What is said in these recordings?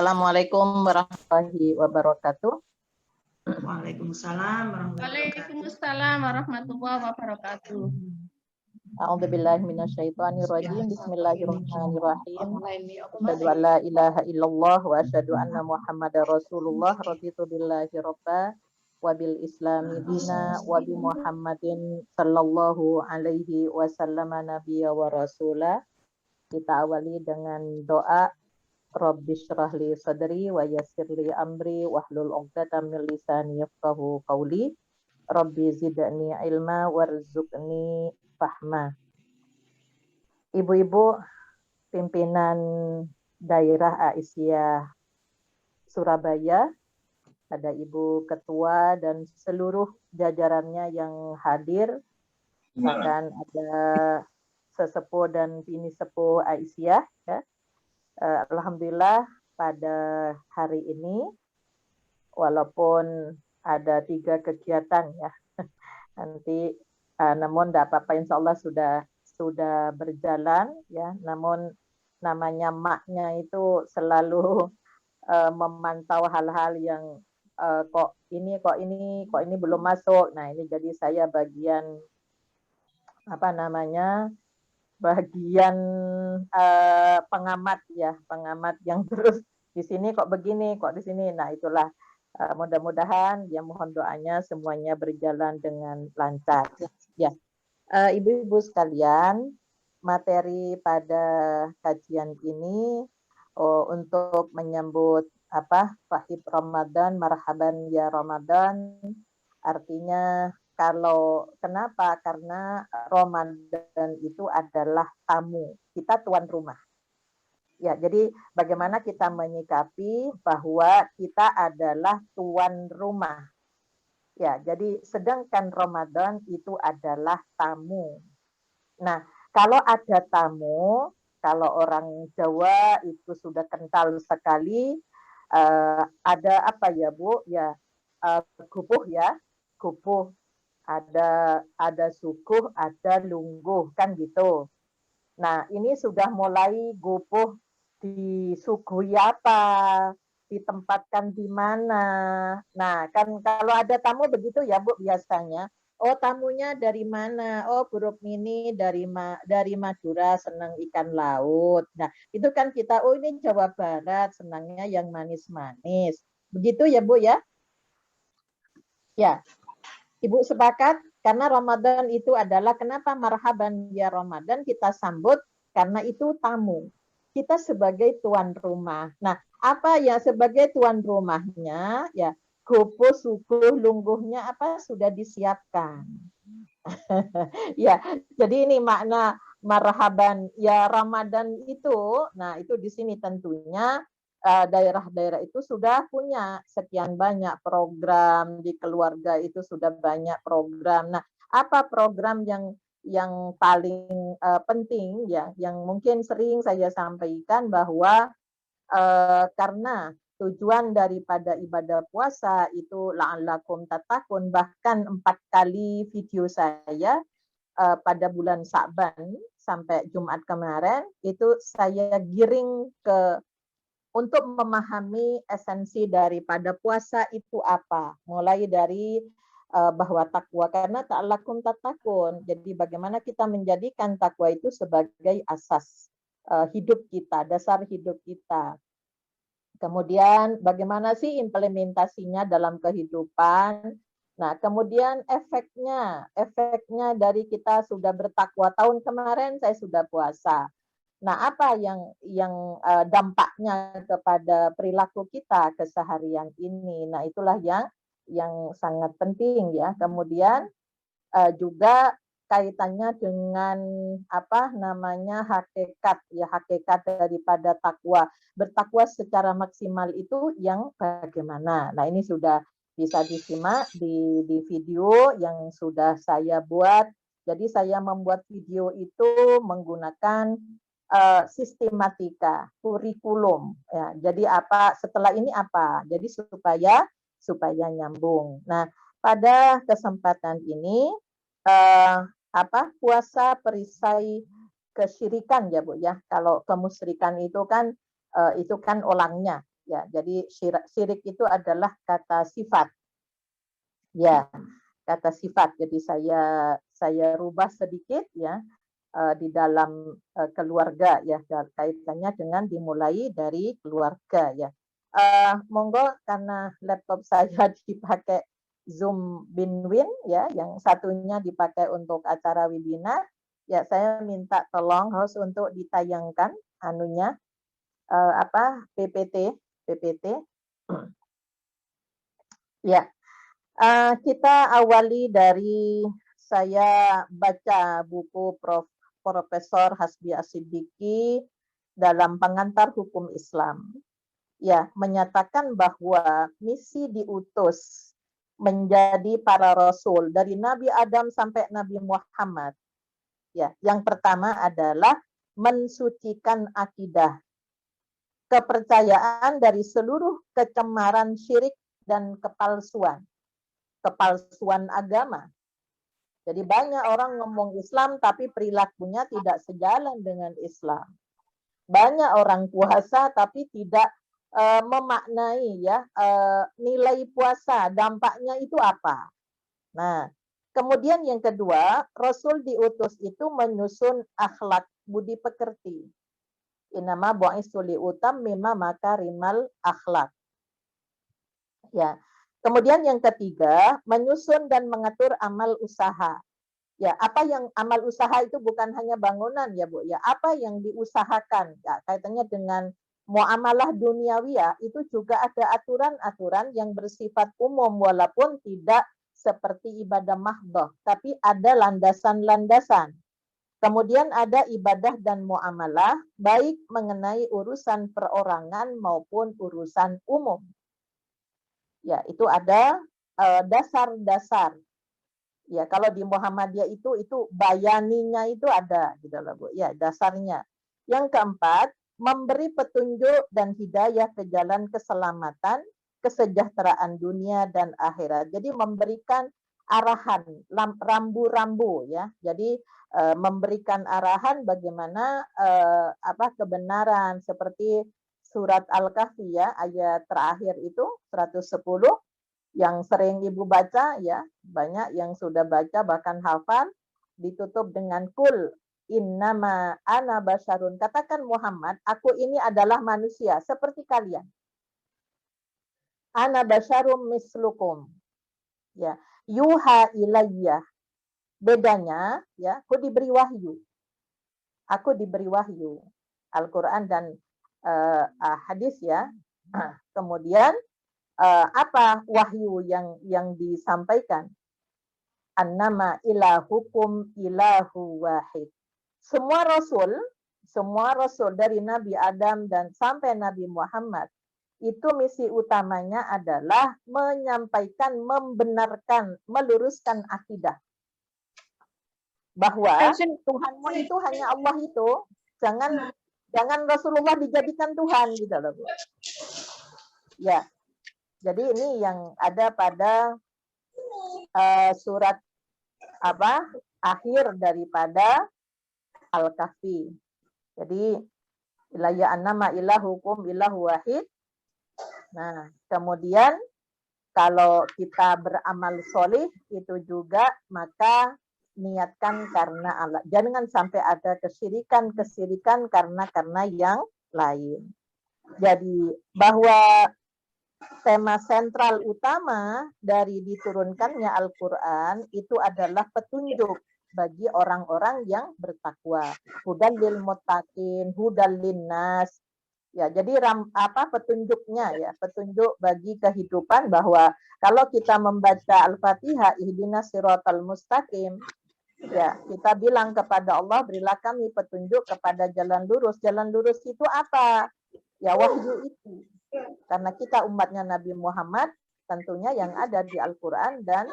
Assalamualaikum warahmatullahi wabarakatuh. Waalaikumsalam warahmatullahi wabarakatuh. Waalaikumsalam warahmatullahi wabarakatuh. A'udzubillahi minasyaitonirrajim. Bismillahirrahmanirrahim. Asyhadu an la ilaha illallah wa asyhadu anna Muhammadar Rasulullah. Raditu billahi rabba wa bil islami dina wa bi Muhammadin sallallahu alaihi wasallam nabiyya wa rasula. Kita awali dengan doa. Rabbi syrah li sadri wa yassir li amri wahlul 'uqdatam min lisani yafqahu qawli. Rabbi zidni ilma warzuqni fahma. Ibu-ibu pimpinan daerah Aisyah Surabaya, ada Ibu Ketua dan seluruh jajarannya yang hadir, bahkan ada sesepuh dan bini sepuh Aisyah, ya. Alhamdulillah pada hari ini, walaupun ada 3 kegiatan ya, nanti namun tidak apa-apa, insya Allah sudah berjalan ya. Namun namanya maknya itu selalu memantau hal-hal yang kok ini belum masuk. Nah ini jadi saya bagian bagian pengamat ya, pengamat yang terus di sini kok begini, kok di sini. Nah itulah mudah-mudahan ya, mohon doanya semuanya berjalan dengan lancar. Ya, ibu-ibu sekalian, materi pada kajian ini untuk menyambut Rahib Ramadan, marhaban ya Ramadan, artinya kenapa? Karena Ramadan itu adalah tamu, kita tuan rumah. Ya, jadi bagaimana kita menyikapi bahwa kita adalah tuan rumah. Ya, jadi sedangkan Ramadan itu adalah tamu. Nah, kalau ada tamu, kalau orang Jawa itu sudah kental sekali, ada apa ya Bu? Ya, gupuh ya, gupuh. Ada sukuh, ada lungguh, kan gitu. Nah, ini sudah mulai gupuh disuguhi apa, ditempatkan di mana. Nah, kan kalau ada tamu begitu ya Bu biasanya. Oh, tamunya dari mana? Oh, Bu Rukmini dari Madura, senang ikan laut. Nah, itu kan kita, oh ini Jawa Barat, senangnya yang manis-manis. Begitu ya Bu ya? Ya. Ibu sepakat, karena Ramadan itu adalah, kenapa marhaban ya Ramadan kita sambut, karena itu tamu. Kita sebagai tuan rumah. Nah, apa ya sebagai tuan rumahnya? Ya, gopo, suguh, lungguhnya apa sudah disiapkan. Ya, jadi ini makna marhaban ya Ramadan itu. Nah, itu di sini tentunya daerah-daerah itu sudah punya sekian banyak program, di keluarga itu sudah banyak program. Nah, apa program yang paling penting ya, yang mungkin sering saya sampaikan bahwa karena tujuan daripada ibadah puasa itu la'allakum tattaqun, bahkan 4 kali video saya pada bulan Sa'ban sampai Jumat kemarin itu saya giring untuk memahami esensi daripada puasa itu apa. Mulai dari bahwa takwa, karena ta'allakum tattaqun. Jadi bagaimana kita menjadikan takwa itu sebagai asas hidup kita, dasar hidup kita. Kemudian bagaimana sih implementasinya dalam kehidupan. Nah, kemudian efeknya dari kita sudah bertakwa, tahun kemarin saya sudah puasa. Nah, apa yang dampaknya kepada perilaku kita keseharian ini? Nah, itulah yang sangat penting ya. Kemudian juga kaitannya dengan hakikat daripada takwa. Bertakwa secara maksimal itu yang bagaimana? Nah, ini sudah bisa disimak di video yang sudah saya buat. Jadi saya membuat video itu menggunakan sistematika, kurikulum. Ya, jadi apa setelah ini apa? Jadi supaya nyambung. Nah, pada kesempatan ini puasa perisai kesyirikan ya Bu ya. Kalau kemusyrikan itu kan olangnya. Ya, jadi syirik itu adalah kata sifat. Ya, kata sifat. Jadi saya rubah sedikit ya di dalam keluarga ya, kaitannya dengan dimulai dari keluarga ya. Monggo karena laptop saya dipakai Zoom Binwin ya, yang satunya dipakai untuk acara webinar. Ya, saya minta tolong host untuk ditayangkan anunya PPT. Ya, kita awali dari saya baca buku Profesor Hasbi As-Siddiqi dalam Pengantar Hukum Islam. Ya, menyatakan bahwa misi diutus menjadi para rasul dari Nabi Adam sampai Nabi Muhammad. Ya, yang pertama adalah mensucikan akidah, kepercayaan dari seluruh kecemaran syirik dan kepalsuan agama. Jadi banyak orang ngomong Islam tapi perilakunya tidak sejalan dengan Islam. Banyak orang puasa tapi tidak memaknai ya nilai puasa, dampaknya itu apa. Nah, kemudian yang kedua, Rasul diutus itu menyusun akhlak budi pekerti. Innama bu'istu liutammima makarimal akhlak. Ya. Kemudian yang ketiga, menyusun dan mengatur amal usaha. Ya, apa yang amal usaha itu bukan hanya bangunan ya, Bu. Ya, apa yang diusahakan ya, kaitannya dengan muamalah duniawiyah itu juga ada aturan-aturan yang bersifat umum walaupun tidak seperti ibadah mahdhah, tapi ada landasan-landasan. Kemudian ada ibadah dan muamalah baik mengenai urusan perorangan maupun urusan umum. Ya, itu ada dasar-dasar. Ya, kalau di Muhammadiyah itu bayaninya itu ada gitu loh, Bu. Ya, dasarnya. Yang keempat, memberi petunjuk dan hidayah ke jalan keselamatan, kesejahteraan dunia dan akhirat. Jadi memberikan arahan, rambu-rambu ya. Jadi memberikan arahan bagaimana kebenaran seperti surat Al-Kahfi ya, ayat terakhir itu 110 yang sering Ibu baca ya, banyak yang sudah baca bahkan hafal, ditutup dengan kul innama ana basyarun. Katakan Muhammad, aku ini adalah manusia seperti kalian. Ana basyarum mislukum. Ya, yuha ilayya. Bedanya ya, aku diberi wahyu. Aku diberi wahyu. Al-Qur'an dan hadis ya. Kemudian apa wahyu yang disampaikan? Annama ilahukum ilahu wahid. Semua rasul dari Nabi Adam dan sampai Nabi Muhammad itu misi utamanya adalah menyampaikan, membenarkan, meluruskan akidah bahwa Tuhanmu itu hanya Allah itu. Jangan Rasulullah dijadikan Tuhan gitu loh, Bu. Ya. Jadi ini yang ada pada surat akhir daripada Al-Kahfi. Jadi ilayya annama ilahukum ilahu wahid. Nah, kemudian kalau kita beramal solih itu juga maka niatkan karena Allah. Jangan sampai ada kesirikan karena yang lain. Jadi bahwa tema sentral utama dari diturunkannya Al-Quran itu adalah petunjuk bagi orang-orang yang bertakwa. Hudal lil muttaqin, hudal linnas. Ya, jadi petunjuknya ya, petunjuk bagi kehidupan bahwa kalau kita membaca Al-Fatihah ihdinas siratal mustaqim, ya, kita bilang kepada Allah, berilah kami petunjuk kepada jalan lurus. Jalan lurus itu apa? Ya, wahyu itu. Karena kita umatnya Nabi Muhammad, tentunya yang ada di Al-Quran dan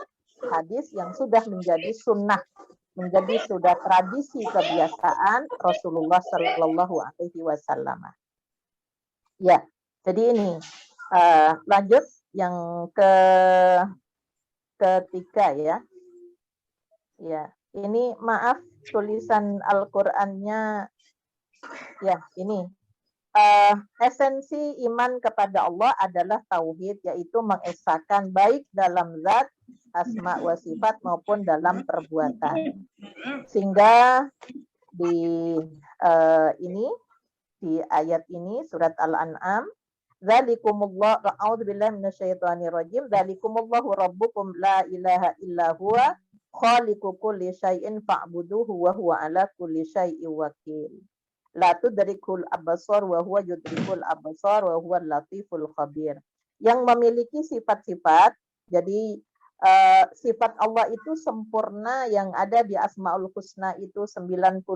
hadis yang sudah menjadi sunnah, menjadi sudah tradisi kebiasaan Rasulullah Sallallahu Alaihi Wasallam. Ya, jadi ini lanjut yang ketiga ya. Ya, ini maaf tulisan Al-Qurannya ya ini esensi iman kepada Allah adalah tauhid, yaitu mengesahkan baik dalam zat, asma wa sifat maupun dalam perbuatan. Sehingga di di ayat ini surat Al-An'am, dzalikumullah a'udzubillahi minasyaitonirrajim, dzalikumullahu rabbukum la ilaha illa huwa khaliqu kulli syai'in fa'buduhu wa huwa ala kulli syai'in wakil. La tudrikul absar wa huwa yudrikul absar wa huwa latiful khabir. Yang memiliki sifat-sifat, jadi sifat Allah itu sempurna, yang ada di Asmaul Husna itu 99.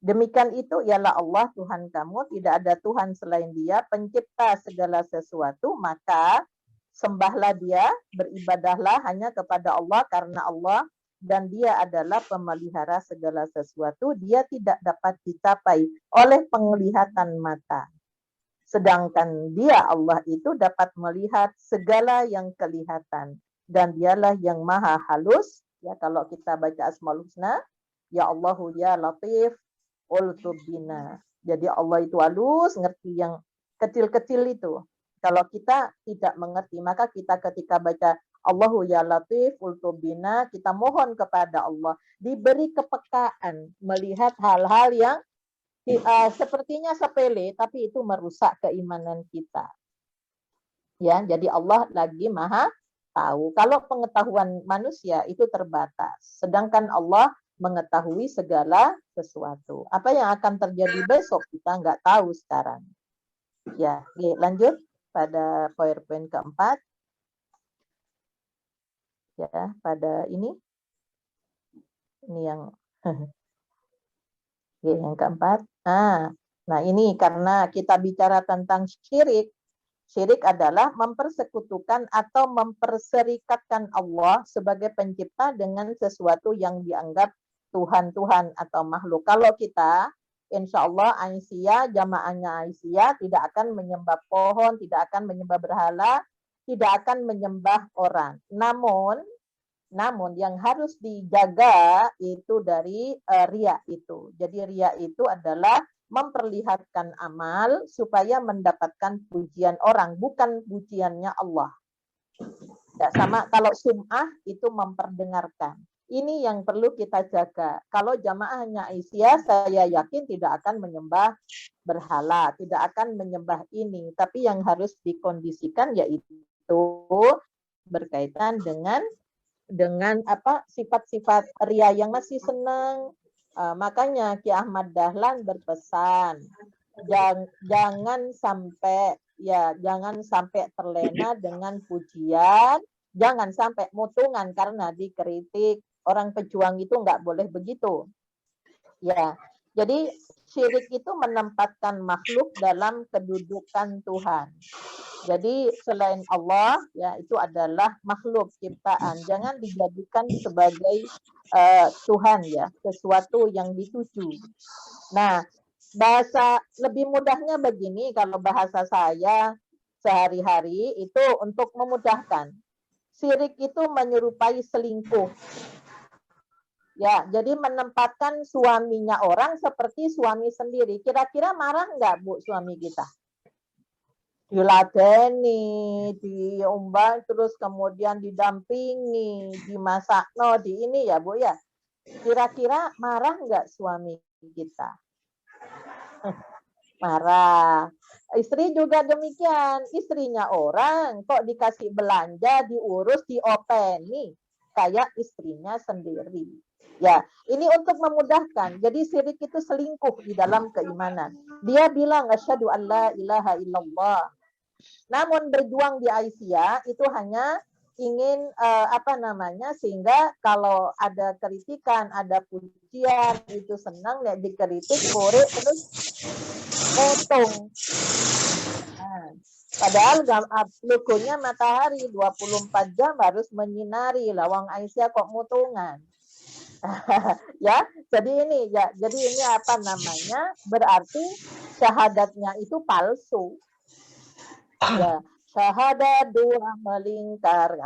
Demikian itu ialah Allah Tuhan kamu, tidak ada Tuhan selain Dia, pencipta segala sesuatu, maka sembahlah Dia, beribadahlah hanya kepada Allah, karena Allah dan Dia adalah pemelihara segala sesuatu. Dia tidak dapat dicapai oleh penglihatan mata. Sedangkan Dia, Allah itu dapat melihat segala yang kelihatan. Dan Dialah yang maha halus. Ya, kalau kita baca Asmaul Husna, ya Allahu ya Latif, ultubina. Jadi Allah itu halus, ngerti yang kecil-kecil itu. Kalau kita tidak mengerti, maka kita ketika baca Allahu ya Latif ultubina, kita mohon kepada Allah diberi kepekaan melihat hal-hal yang sepertinya sepele, tapi itu merusak keimanan kita. Ya, jadi Allah lagi maha tahu. Kalau pengetahuan manusia itu terbatas, sedangkan Allah mengetahui segala sesuatu. Apa yang akan terjadi besok kita nggak tahu sekarang. Ya, lanjut pada PowerPoint keempat. Ya, pada ini yang yang keempat. Nah ini karena kita bicara tentang syirik. Syirik adalah mempersekutukan atau memperserikatkan Allah sebagai pencipta dengan sesuatu yang dianggap Tuhan-Tuhan atau makhluk. Kalau kita, insya Allah Aisyah, jamaahnya Aisyah tidak akan menyembah pohon, tidak akan menyembah berhala, tidak akan menyembah orang. Namun yang harus dijaga itu dari riya itu. Jadi riya itu adalah memperlihatkan amal supaya mendapatkan pujian orang, bukan pujiannya Allah. Ya, sama kalau sum'ah itu memperdengarkan. Ini yang perlu kita jaga. Kalau jamaahnya Aisyah, saya yakin tidak akan menyembah berhala, tidak akan menyembah ini. Tapi yang harus dikondisikan yaitu berkaitan dengan sifat-sifat riya yang masih senang. Makanya Ki Ahmad Dahlan berpesan, jangan sampai terlena dengan pujian, jangan sampai mutungan karena dikritik. Orang pejuang itu nggak boleh begitu. Ya, jadi syirik itu menempatkan makhluk dalam kedudukan Tuhan. Jadi selain Allah, ya itu adalah makhluk ciptaan. Jangan dijadikan sebagai Tuhan, ya, sesuatu yang dituju. Nah, bahasa lebih mudahnya begini, kalau bahasa saya sehari-hari itu untuk memudahkan. Syirik itu menyerupai selingkuh. Ya, jadi menempatkan suaminya orang seperti suami sendiri. Kira-kira marah nggak, Bu, suami kita? Diladeni, diumbang, terus kemudian didampingi, dimasak, di ini ya, Bu ya. Kira-kira marah nggak suami kita? Marah. Istri juga demikian. Istrinya orang kok dikasih belanja, diurus, diopeni kayak istrinya sendiri. Ya, ini untuk memudahkan. Jadi syirik itu selingkuh di dalam keimanan. Dia bilang asyhadu an la ilaha illallah. Namun berjuang di Aisyah itu hanya ingin sehingga kalau ada kritikan, ada pujian itu senang, ya dikritik, korek, terus potong. Padahal logonya matahari 24 jam harus menyinari, lawang Aisyah kok mutungan. Ya, jadi ini berarti syahadatnya itu palsu. Ya, syahadat dua melingkar.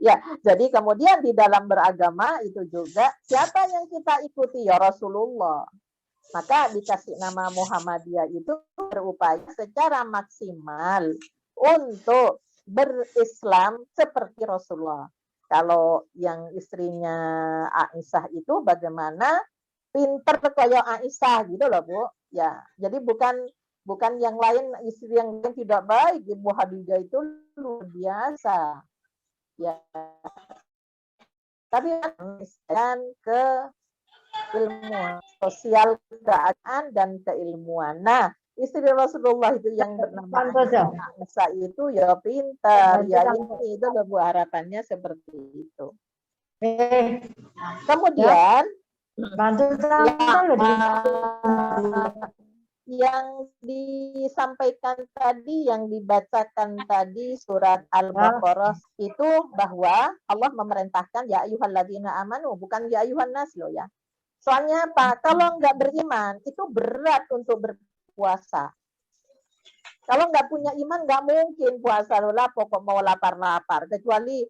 Ya, jadi kemudian di dalam beragama itu juga siapa yang kita ikuti? Ya Rasulullah. Maka dikasih nama Muhammadiyah itu berupaya secara maksimal untuk berislam seperti Rasulullah. Kalau yang istrinya Aisyah itu bagaimana pinter kayak Aisyah gitu loh Bu. Ya, jadi bukan yang lain, istri yang lain tidak baik. Ibu Khadijah itu luar biasa. Ya, tapi kan ke ilmuwan, sosial keadaan dan keilmuan. Nah, istri Rasulullah itu yang bernama Aisyah itu ya pintar, ya ini itu Bu harapannya seperti itu. Kemudian yang disampaikan tadi, yang dibacakan tadi surat Al-Baqarah itu bahwa Allah memerintahkan ya ayyuhalladzina amanu, bukan ya ayyuhan nas loh ya. Soalnya apa? Kalau nggak beriman itu berat untuk berpuasa. Kalau nggak punya iman nggak mungkin puasa lah, pokok mau lapar-lapar. Kecuali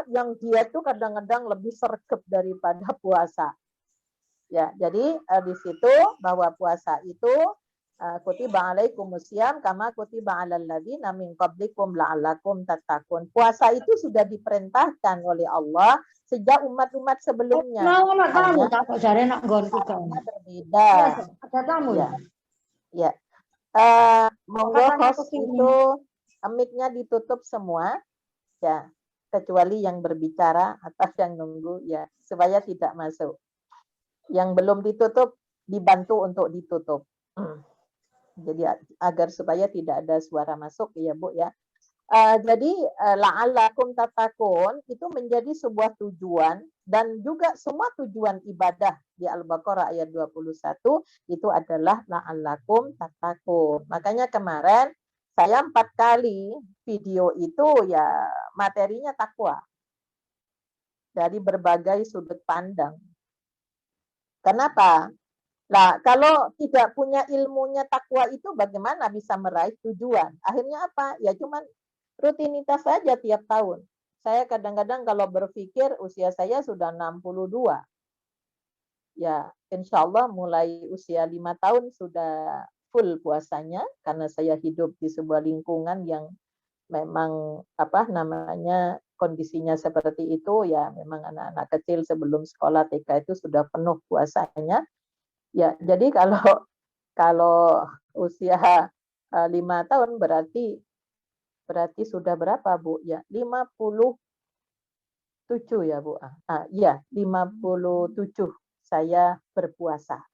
yang dia itu kadang-kadang lebih sergap daripada puasa. Ya, jadi di situ bahwa puasa itu kutiba alaikumusiyam kama kutiba alal ladzina min qablikum la'allakum tattaqun. Puasa itu sudah diperintahkan oleh Allah sejak umat-umat sebelumnya. Mau nak tamu tak kok jare nak nggon juga. Berbeda. Ada tamu ya. Ya. Monggo host itu mic-nya ditutup semua. Ya, kecuali yang berbicara atau yang nunggu ya, supaya tidak masuk. Yang belum ditutup dibantu untuk ditutup. Jadi agar supaya tidak ada suara masuk ya Bu ya. Jadi la'allakum tattaqun itu menjadi sebuah tujuan, dan juga semua tujuan ibadah di Al-Baqarah ayat 21 itu adalah la'allakum tattaqun. Makanya kemarin saya 4 kali video itu ya materinya takwa dari berbagai sudut pandang. Kenapa? Nah, kalau tidak punya ilmunya takwa itu bagaimana bisa meraih tujuan? Akhirnya apa? Ya cuman rutinitas saja tiap tahun. Saya kadang-kadang kalau berpikir usia saya sudah 62. Ya, insya Allah mulai usia 5 tahun sudah full puasanya, karena saya hidup di sebuah lingkungan yang memang kondisinya seperti itu ya, memang anak-anak kecil sebelum sekolah TK itu sudah penuh puasanya. Ya, jadi kalau usia 5 tahun berarti sudah berapa Bu? Ya, 57 ya Bu. Iya, 57 saya berpuasa.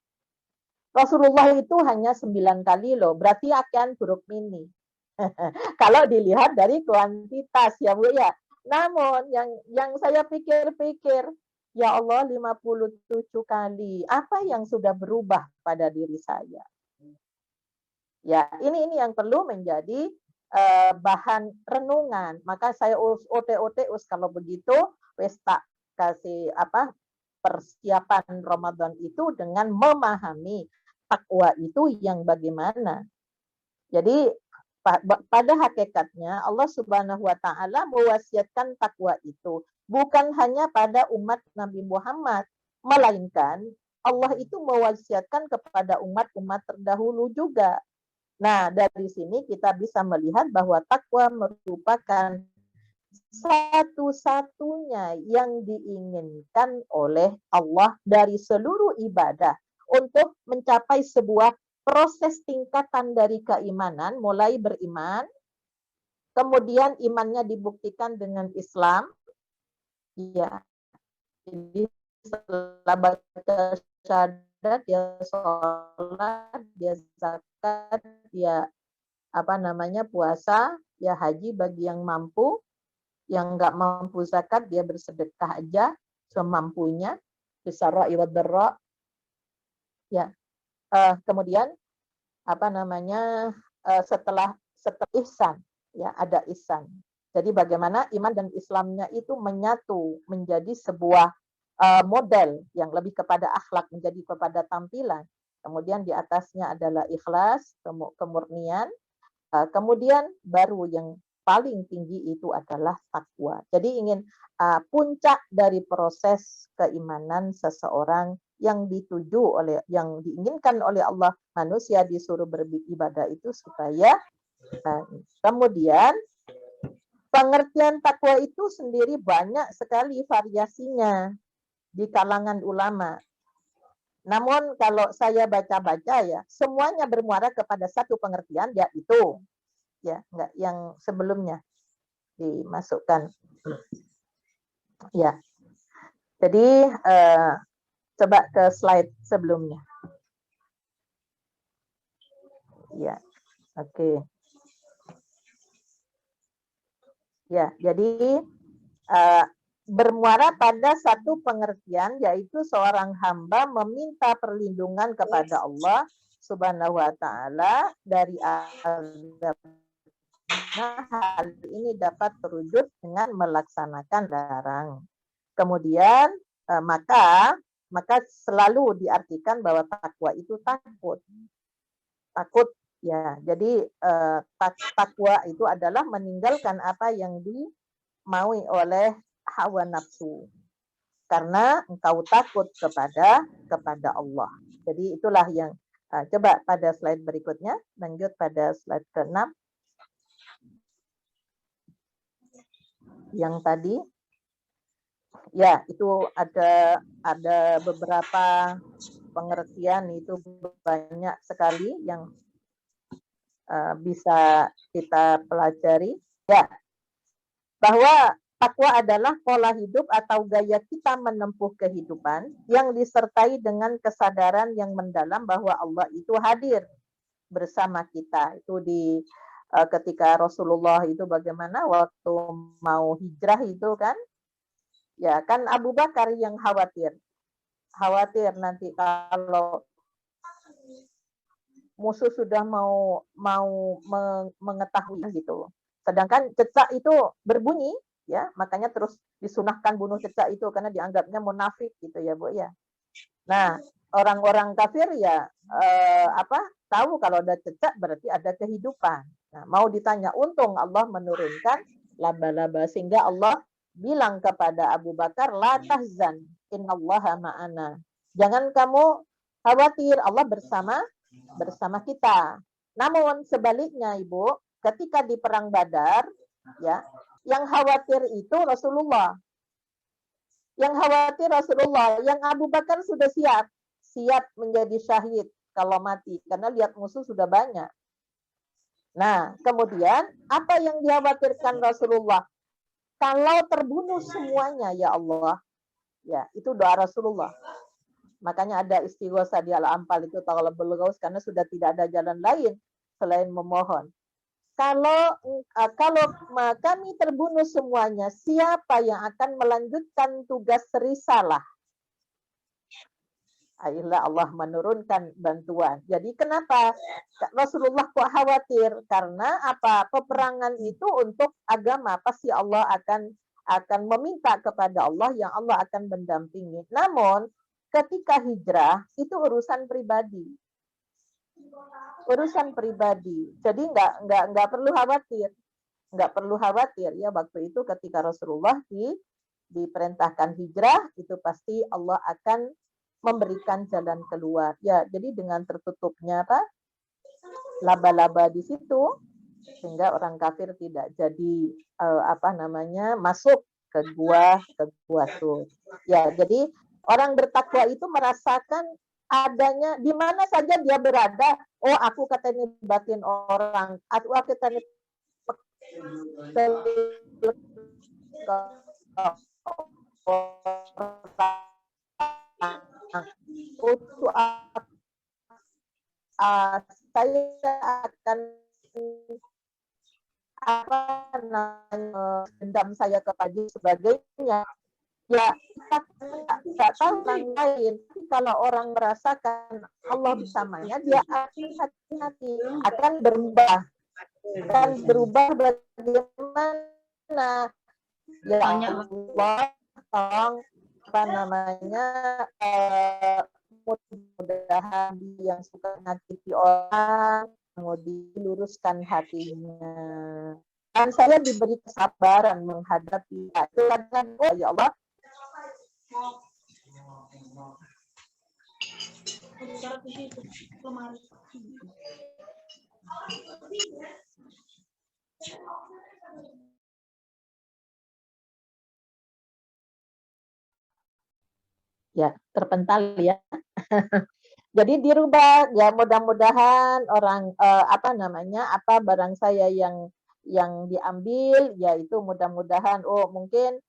Rasulullah itu hanya 9 kali loh, berarti akan huruf mini. Kalau dilihat dari kuantitas ya Bu ya. Namun yang saya pikir-pikir, ya Allah 57 kali, apa yang sudah berubah pada diri saya? Ya, ini yang perlu menjadi bahan renungan. Maka saya kalau begitu wis tak kasih persiapan Ramadan itu dengan memahami takwa itu yang bagaimana. Jadi pada hakikatnya Allah Subhanahu wa taala mewasiatkan takwa itu bukan hanya pada umat Nabi Muhammad, melainkan Allah itu mewasiatkan kepada umat-umat terdahulu juga. Nah, dari sini kita bisa melihat bahwa takwa merupakan satu-satunya yang diinginkan oleh Allah dari seluruh ibadah untuk mencapai sebuah proses tingkatan dari keimanan, mulai beriman, kemudian imannya dibuktikan dengan Islam. Ya, jadi setelah baca syahadat, dia sholat, dia zakat, dia puasa, ya haji bagi yang mampu, yang nggak mampu zakat dia bersedekah aja semampunya, bisarra wa dharra. Ya, kemudian setelah ihsan, ya ada ihsan. Jadi bagaimana iman dan Islamnya itu menyatu menjadi sebuah model yang lebih kepada akhlak, menjadi kepada tampilan. Kemudian di atasnya adalah ikhlas, kemurnian. Kemudian baru yang paling tinggi itu adalah takwa. Jadi ingin puncak dari proses keimanan seseorang yang yang diinginkan oleh Allah, manusia disuruh beribadah itu supaya kemudian pengertian takwa itu sendiri banyak sekali variasinya di kalangan ulama. Namun kalau saya baca-baca ya, semuanya bermuara kepada satu pengertian, yaitu ya enggak yang sebelumnya dimasukkan. Ya. Jadi coba ke slide sebelumnya. Ya. Oke. Ya, jadi bermuara pada satu pengertian, yaitu seorang hamba meminta perlindungan kepada Allah Subhanahu wa taala dari azab. Nah, hal ini dapat terwujud dengan melaksanakan larang. Kemudian maka selalu diartikan bahwa takwa itu takut. Takut ya. Jadi takwa itu adalah meninggalkan apa yang dimaui oleh hawa nafsu. Karena engkau takut kepada Allah. Jadi itulah yang coba pada slide berikutnya, lanjut pada slide ke-6. Yang tadi ya itu ada beberapa pengertian, itu banyak sekali yang bisa kita pelajari. Ya, bahwa takwa adalah pola hidup atau gaya kita menempuh kehidupan yang disertai dengan kesadaran yang mendalam bahwa Allah itu hadir bersama kita. Itu ketika Rasulullah itu bagaimana waktu mau hijrah itu kan, ya kan Abu Bakar yang khawatir nanti kalau musuh sudah mau mengetahui gitu. Sedangkan cecak itu berbunyi, ya makanya terus disunahkan bunuh cecak itu karena dianggapnya munafik gitu ya Bu ya. Nah orang-orang kafir ya tahu kalau ada cecak berarti ada kehidupan. Nah, mau ditanya, untung Allah menurunkan laba-laba sehingga Allah bilang kepada Abu Bakar, la tahzan innallaha ma'ana. Jangan kamu khawatir, Allah bersama kita. Namun sebaliknya Ibu, ketika di perang Badar, ya, yang khawatir itu Rasulullah. Yang khawatir Rasulullah, yang Abu Bakar sudah siap menjadi syahid kalau mati karena lihat musuh sudah banyak. Nah, kemudian apa yang dikhawatirkan Rasulullah? Kalau terbunuh semuanya ya Allah. Ya, itu doa Rasulullah. Makanya ada istighosa di Al-Anfal itu talabul ghaus karena sudah tidak ada jalan lain selain memohon. Kalau kami terbunuh semuanya, siapa yang akan melanjutkan tugas risalah? Akhirnya Allah menurunkan bantuan. Jadi kenapa Rasulullah kok khawatir? Karena apa? Peperangan itu untuk agama, pasti Allah akan meminta kepada Allah yang Allah akan mendampingi. Namun ketika hijrah itu urusan pribadi. Urusan pribadi. Jadi nggak perlu khawatir. Nggak perlu khawatir ya, waktu itu ketika Rasulullah diperintahkan hijrah, itu pasti Allah akan memberikan jalan keluar. Ya, jadi dengan tertutupnya laba-laba di situ sehingga orang kafir tidak jadi masuk ke gua Tur. Ya, jadi orang bertakwa itu merasakan adanya di mana saja dia berada. Oh, aku katanya batin orang, aku katanya saya akan dendam saya kepada sebagainya. Ya, kita tidak tahu yang lain. Tapi kalau orang merasakan Allah bersamanya, dia akan hati-hati, akan berubah. Bagaimana? Ya Allah, tolong mudah-mudahan yang suka menyakiti orang mau diluruskan hatinya. Dan saya diberi kesabaran menghadapi itu. Ya Allah, Ya, terpental ya. Jadi dirubah ya, mudah-mudahan orang apa barang saya yang diambil yaitu mudah-mudahan mungkin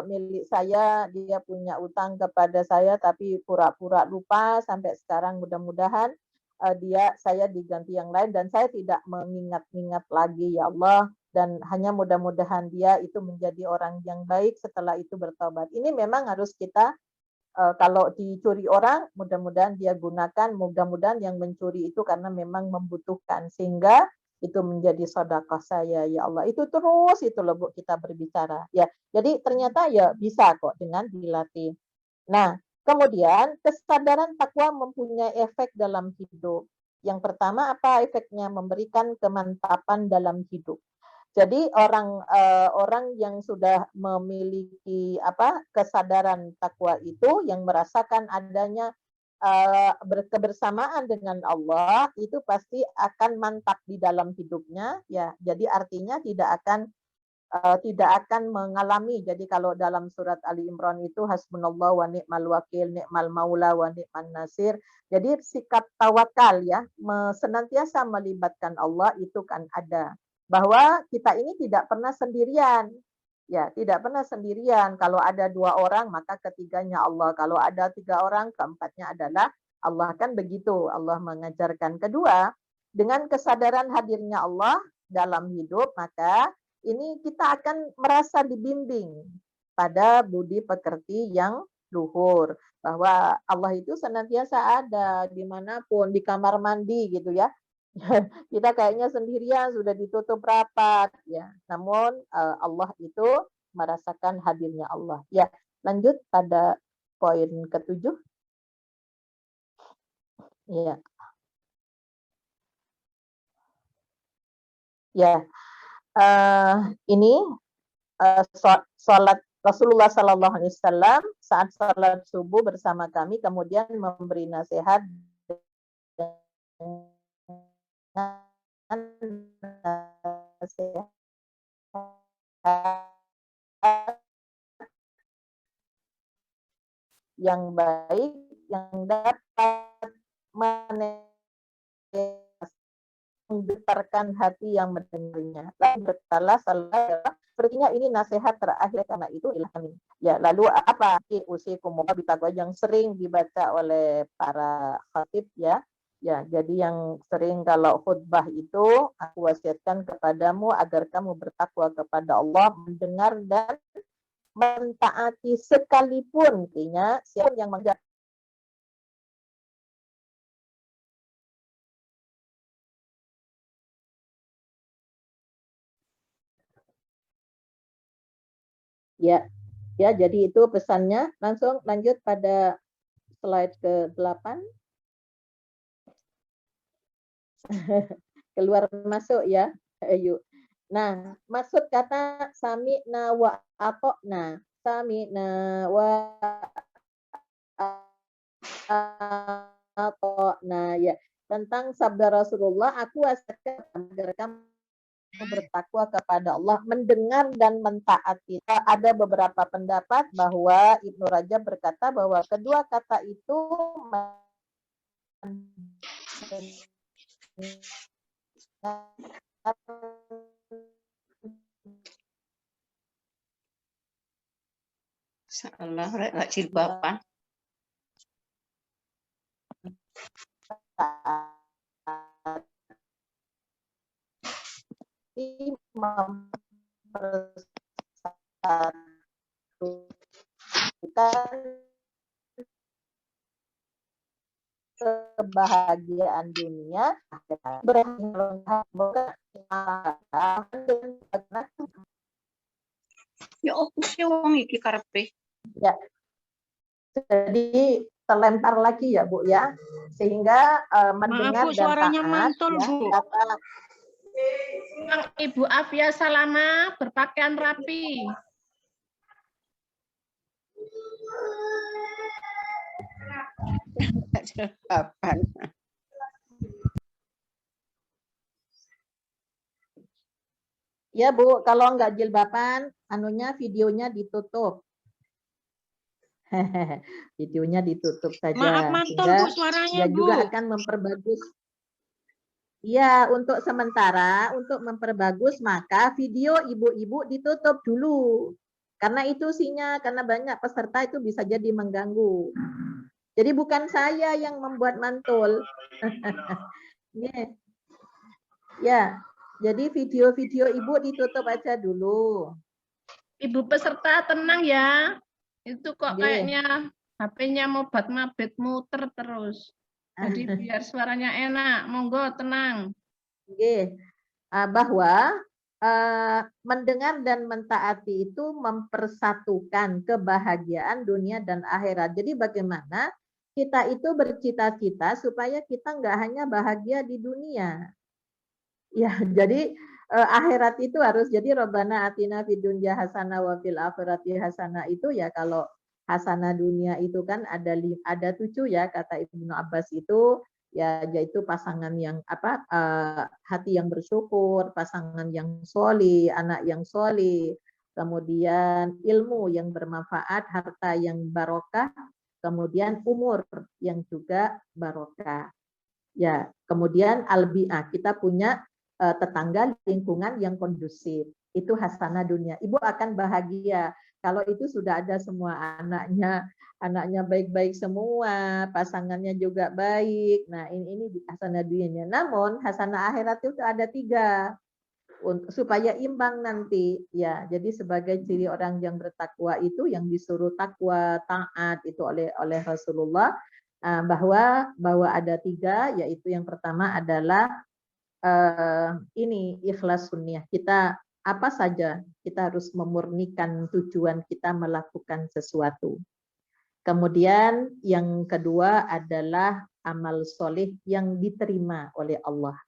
milik saya, dia punya utang kepada saya tapi pura-pura lupa sampai sekarang, mudah-mudahan saya diganti yang lain dan saya tidak mengingat-ingat lagi ya Allah, dan hanya mudah-mudahan dia itu menjadi orang yang baik setelah itu bertobat. Ini memang harus kita kalau dicuri orang, mudah-mudahan dia gunakan, mudah-mudahan yang mencuri itu karena memang membutuhkan, sehingga itu menjadi sedekah saya ya Allah. Itu terus itu loh Bu, kita berbicara ya. Jadi ternyata ya bisa kok dengan dilatih. Nah, kemudian kesadaran takwa mempunyai efek dalam hidup. Yang pertama apa efeknya? Memberikan kemantapan dalam hidup. Jadi orang yang sudah memiliki kesadaran takwa itu, yang merasakan adanya kebersamaan dengan Allah, itu pasti akan mantap di dalam hidupnya ya. Jadi artinya tidak akan mengalami. Jadi kalau dalam surat Ali Imran itu hasbunallah wa ni'mal wakil, ni'mal maula wa ni'man nasir. Jadi sikap tawakal ya, senantiasa melibatkan Allah itu kan ada. Bahwa kita ini tidak pernah sendirian. Ya, tidak pernah sendirian. Kalau ada 2 orang, maka ketiganya Allah. Kalau ada 3 orang, keempatnya adalah Allah. Kan begitu Allah mengajarkan. Kedua, dengan kesadaran hadirnya Allah dalam hidup, maka ini kita akan merasa dibimbing pada budi pekerti yang luhur. Bahwa Allah itu senantiasa ada dimanapun, di kamar mandi gitu ya. Kita kayaknya sendirian, sudah ditutup rapat ya. Namun Allah itu merasakan hadirnya Allah. Ya, lanjut pada poin ke-7. Ya. Ya. Ini salat Rasulullah Sallallahu Alaihi Wasallam saat salat subuh bersama kami, kemudian memberi nasihat yang baik yang dapat menggetarkan hati yang mendengarnya. Lalu berkala salah sepertinya ini nasihat terakhir karena itu ilhami. Ya, lalu apa usikum bitaqwa yang sering dibaca oleh para khatib ya. Ya, jadi yang sering kalau khutbah itu aku wasiatkan kepadamu agar kamu bertakwa kepada Allah, mendengar dan mentaati sekalipun artinya siapa yang menjaga ya. Ya, jadi itu pesannya. Langsung lanjut pada slide ke-8. Keluar masuk ya. Ayo. Nah, maksud kata sami'na wa ata'na. Sami'na wa ata'na ya. Tentang sabda Rasulullah, aku wasiatkan agar kamu bertakwa kepada Allah, mendengar dan mentaati. Ada beberapa pendapat bahwa Ibnu Rajab berkata bahwa kedua kata itu Salah rek gak jilbaban. kebahagiaan dunia Ya opo sih wong iki karepe. ya. Jadi terlempar lagi ya Bu ya, sehingga mendengar Maaf, Bu, dan suaranya taat mantul, ya, Bu. kata Ibu Afia Salama berpakaian rapi. Kapan? Ya Bu, kalau nggak jilbaban, anunya videonya ditutup. Videonya ditutup Maaf saja mantul sehingga Bu suaranya dan Bu. juga akan memperbagus. Ya, untuk sementara untuk memperbagus maka video ibu-ibu ditutup dulu. Karena itu karena banyak peserta itu bisa jadi mengganggu. Jadi bukan saya yang membuat mantul. Yeah. Ya, jadi video-video ibu ditutup aja dulu. Ibu peserta tenang ya. Itu kok Nggih. kayaknya HP-nya mobat mabet muter terus. Jadi biar suaranya enak. Monggo tenang. Nggih. Bahwa mendengar dan mentaati itu mempersatukan kebahagiaan dunia dan akhirat. Jadi bagaimana kita itu bercita-cita supaya kita nggak hanya bahagia di dunia. Ya, jadi akhirat itu harus jadi Rabbana atina fid dunya hasanah wa fil akhirati hasanah itu ya kalau hasanah dunia itu kan ada 7 ya kata Ibnu Abbas itu ya yaitu pasangan yang hati yang bersyukur, pasangan yang sholih, anak yang sholih, kemudian ilmu yang bermanfaat, harta yang barokah, kemudian umur yang juga barokah. Ya, kemudian albi'ah kita punya tetangga lingkungan yang kondusif. Itu hasanah dunia. Ibu akan bahagia kalau itu sudah ada semua anaknya baik-baik semua, pasangannya juga baik. Nah, ini hasanah dunianya. Namun hasanah akhirat itu ada 3 supaya imbang nanti ya. Jadi sebagai ciri orang yang bertakwa itu yang disuruh takwa taat itu oleh Rasulullah bahwa ada 3 yaitu yang pertama adalah ini ikhlas sunnah. Kita apa saja kita harus memurnikan tujuan kita melakukan sesuatu. Kemudian yang kedua adalah amal soleh yang diterima oleh Allah.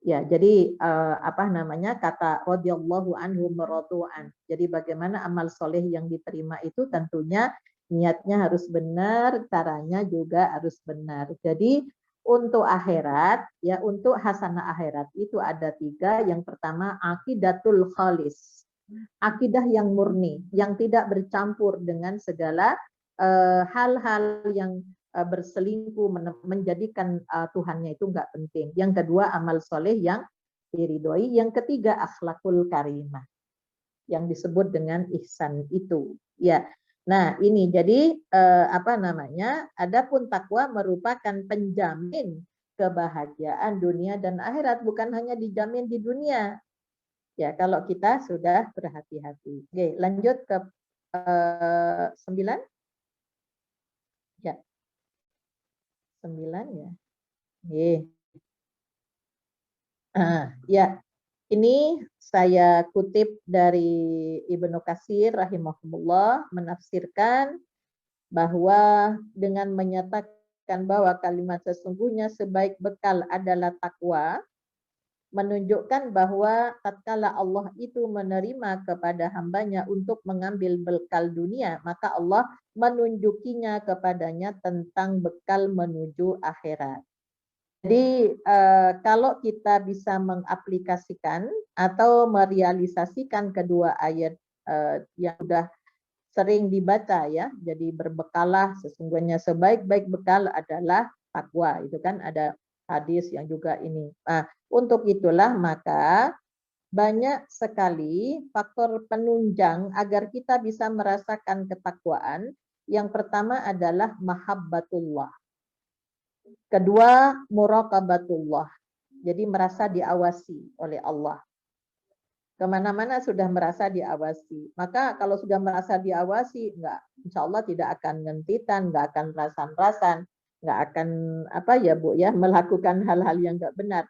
Ya, jadi kata radhiyallahu anhu maradu'an. Jadi bagaimana amal soleh yang diterima itu tentunya niatnya harus benar, caranya juga harus benar. Jadi untuk akhirat, ya untuk hasanah akhirat itu ada 3. Yang pertama aqidatul khalis. Akidah yang murni, yang tidak bercampur dengan segala hal-hal yang berselingkuh menjadikan Tuhannya itu enggak penting. Yang kedua amal soleh yang diridhoi. Yang ketiga akhlakul karimah yang disebut dengan ihsan itu. Ya. Nah, ini jadi adapun takwa merupakan penjamin kebahagiaan dunia dan akhirat, bukan hanya dijamin di dunia. Ya, kalau kita sudah berhati-hati. Oke, lanjut ke 9. Ya. 9 ya. Ya, ini saya kutip dari Ibnu Katsir rahimahullah menafsirkan bahwa dengan menyatakan bahwa kalimat sesungguhnya sebaik bekal adalah takwa, menunjukkan bahwa tatkala Allah itu menerima kepada hambanya untuk mengambil bekal dunia, maka Allah menunjukinya kepadanya tentang bekal menuju akhirat. Jadi kalau kita bisa mengaplikasikan atau merealisasikan kedua ayat yang sudah sering dibaca ya, jadi berbekalah sesungguhnya sebaik-baik bekal adalah takwa, itu kan ada hadis yang juga ini. Nah, untuk itulah maka banyak sekali faktor penunjang agar kita bisa merasakan ketakwaan. Yang pertama adalah mahabbatullah. Kedua, muraqabatullah. Jadi merasa diawasi oleh Allah. Kemana-mana sudah merasa diawasi. Maka kalau sudah merasa diawasi, insya Allah tidak akan ngentitan, nggak akan rasan-rasan, nggak akan melakukan hal-hal yang nggak benar.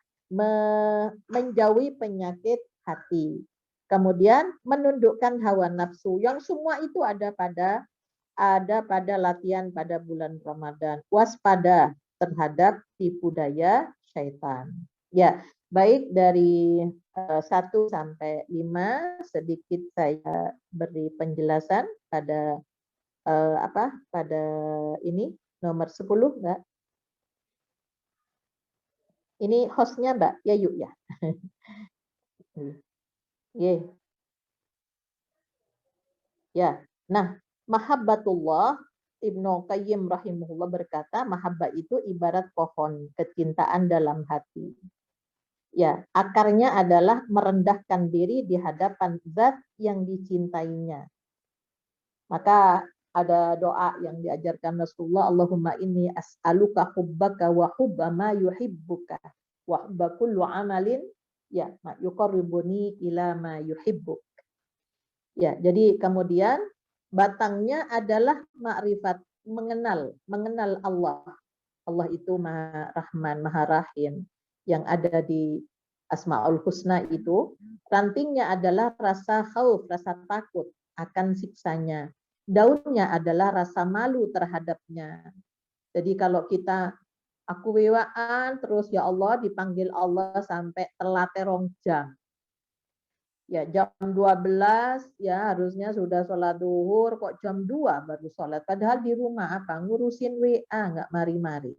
Menjauhi penyakit hati. Kemudian menundukkan hawa nafsu. Yang semua itu ada pada latihan pada bulan Ramadan. Waspada terhadap tipu daya syaitan. Ya, baik dari 1 sampai 5 sedikit saya beri penjelasan pada pada ini nomor 10 enggak? Ini hostnya Mbak Yayu ya. Ye. Ya. Nah, mahabbatullah, Ibnu Qayyim rahimahullah berkata, mahabbah itu ibarat pohon, kecintaan dalam hati. Ya, akarnya adalah merendahkan diri di hadapan zat yang dicintainya. Maka ada doa yang diajarkan Rasulullah, Allahumma inni as'aluka hubbaka wa hubba ma yuhibbuka wa hubba kullu amalin ya ma yuqarribuni ila ma yuhibbuk. Ya, jadi kemudian batangnya adalah ma'rifat, mengenal Allah. Allah itu Maha Rahman, Maha Rahim yang ada di Asmaul Husna itu. Rantingnya adalah rasa khauf, rasa takut akan siksanya. Daunnya adalah rasa malu terhadapnya. Jadi kalau kita aku wewaan terus ya Allah dipanggil Allah sampai telat terong jam. Ya jam 12 ya harusnya sudah sholat duhur, kok jam 2 baru sholat. Padahal di rumah apa? Ngurusin WA, nggak mari-mari.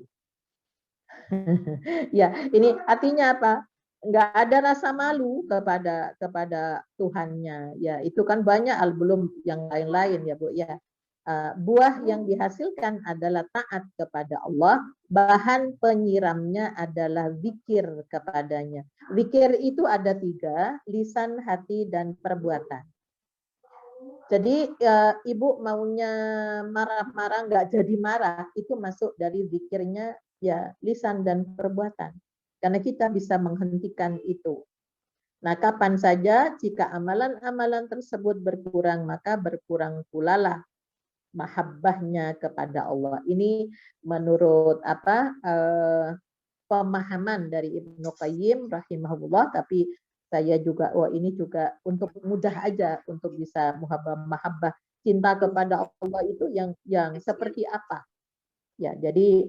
Ya, ini artinya apa? Nggak ada rasa malu kepada Tuhannya. Ya, itu kan banyak belum yang lain-lain ya Bu ya. Buah yang dihasilkan adalah taat kepada Allah, bahan penyiramnya adalah zikir kepadanya. Zikir itu ada 3, lisan, hati, dan perbuatan. Jadi ibu maunya marah-marah nggak jadi marah, itu masuk dari zikirnya ya lisan dan perbuatan. Karena kita bisa menghentikan itu. Nah, kapan saja jika amalan-amalan tersebut berkurang, maka berkurang pula lah mahabbahnya kepada Allah. Ini menurut pemahaman dari Ibnu Qayyim rahimahullah, tapi saya juga ini juga untuk mudah aja untuk bisa mahabbah cinta kepada Allah itu yang seperti apa. Ya, jadi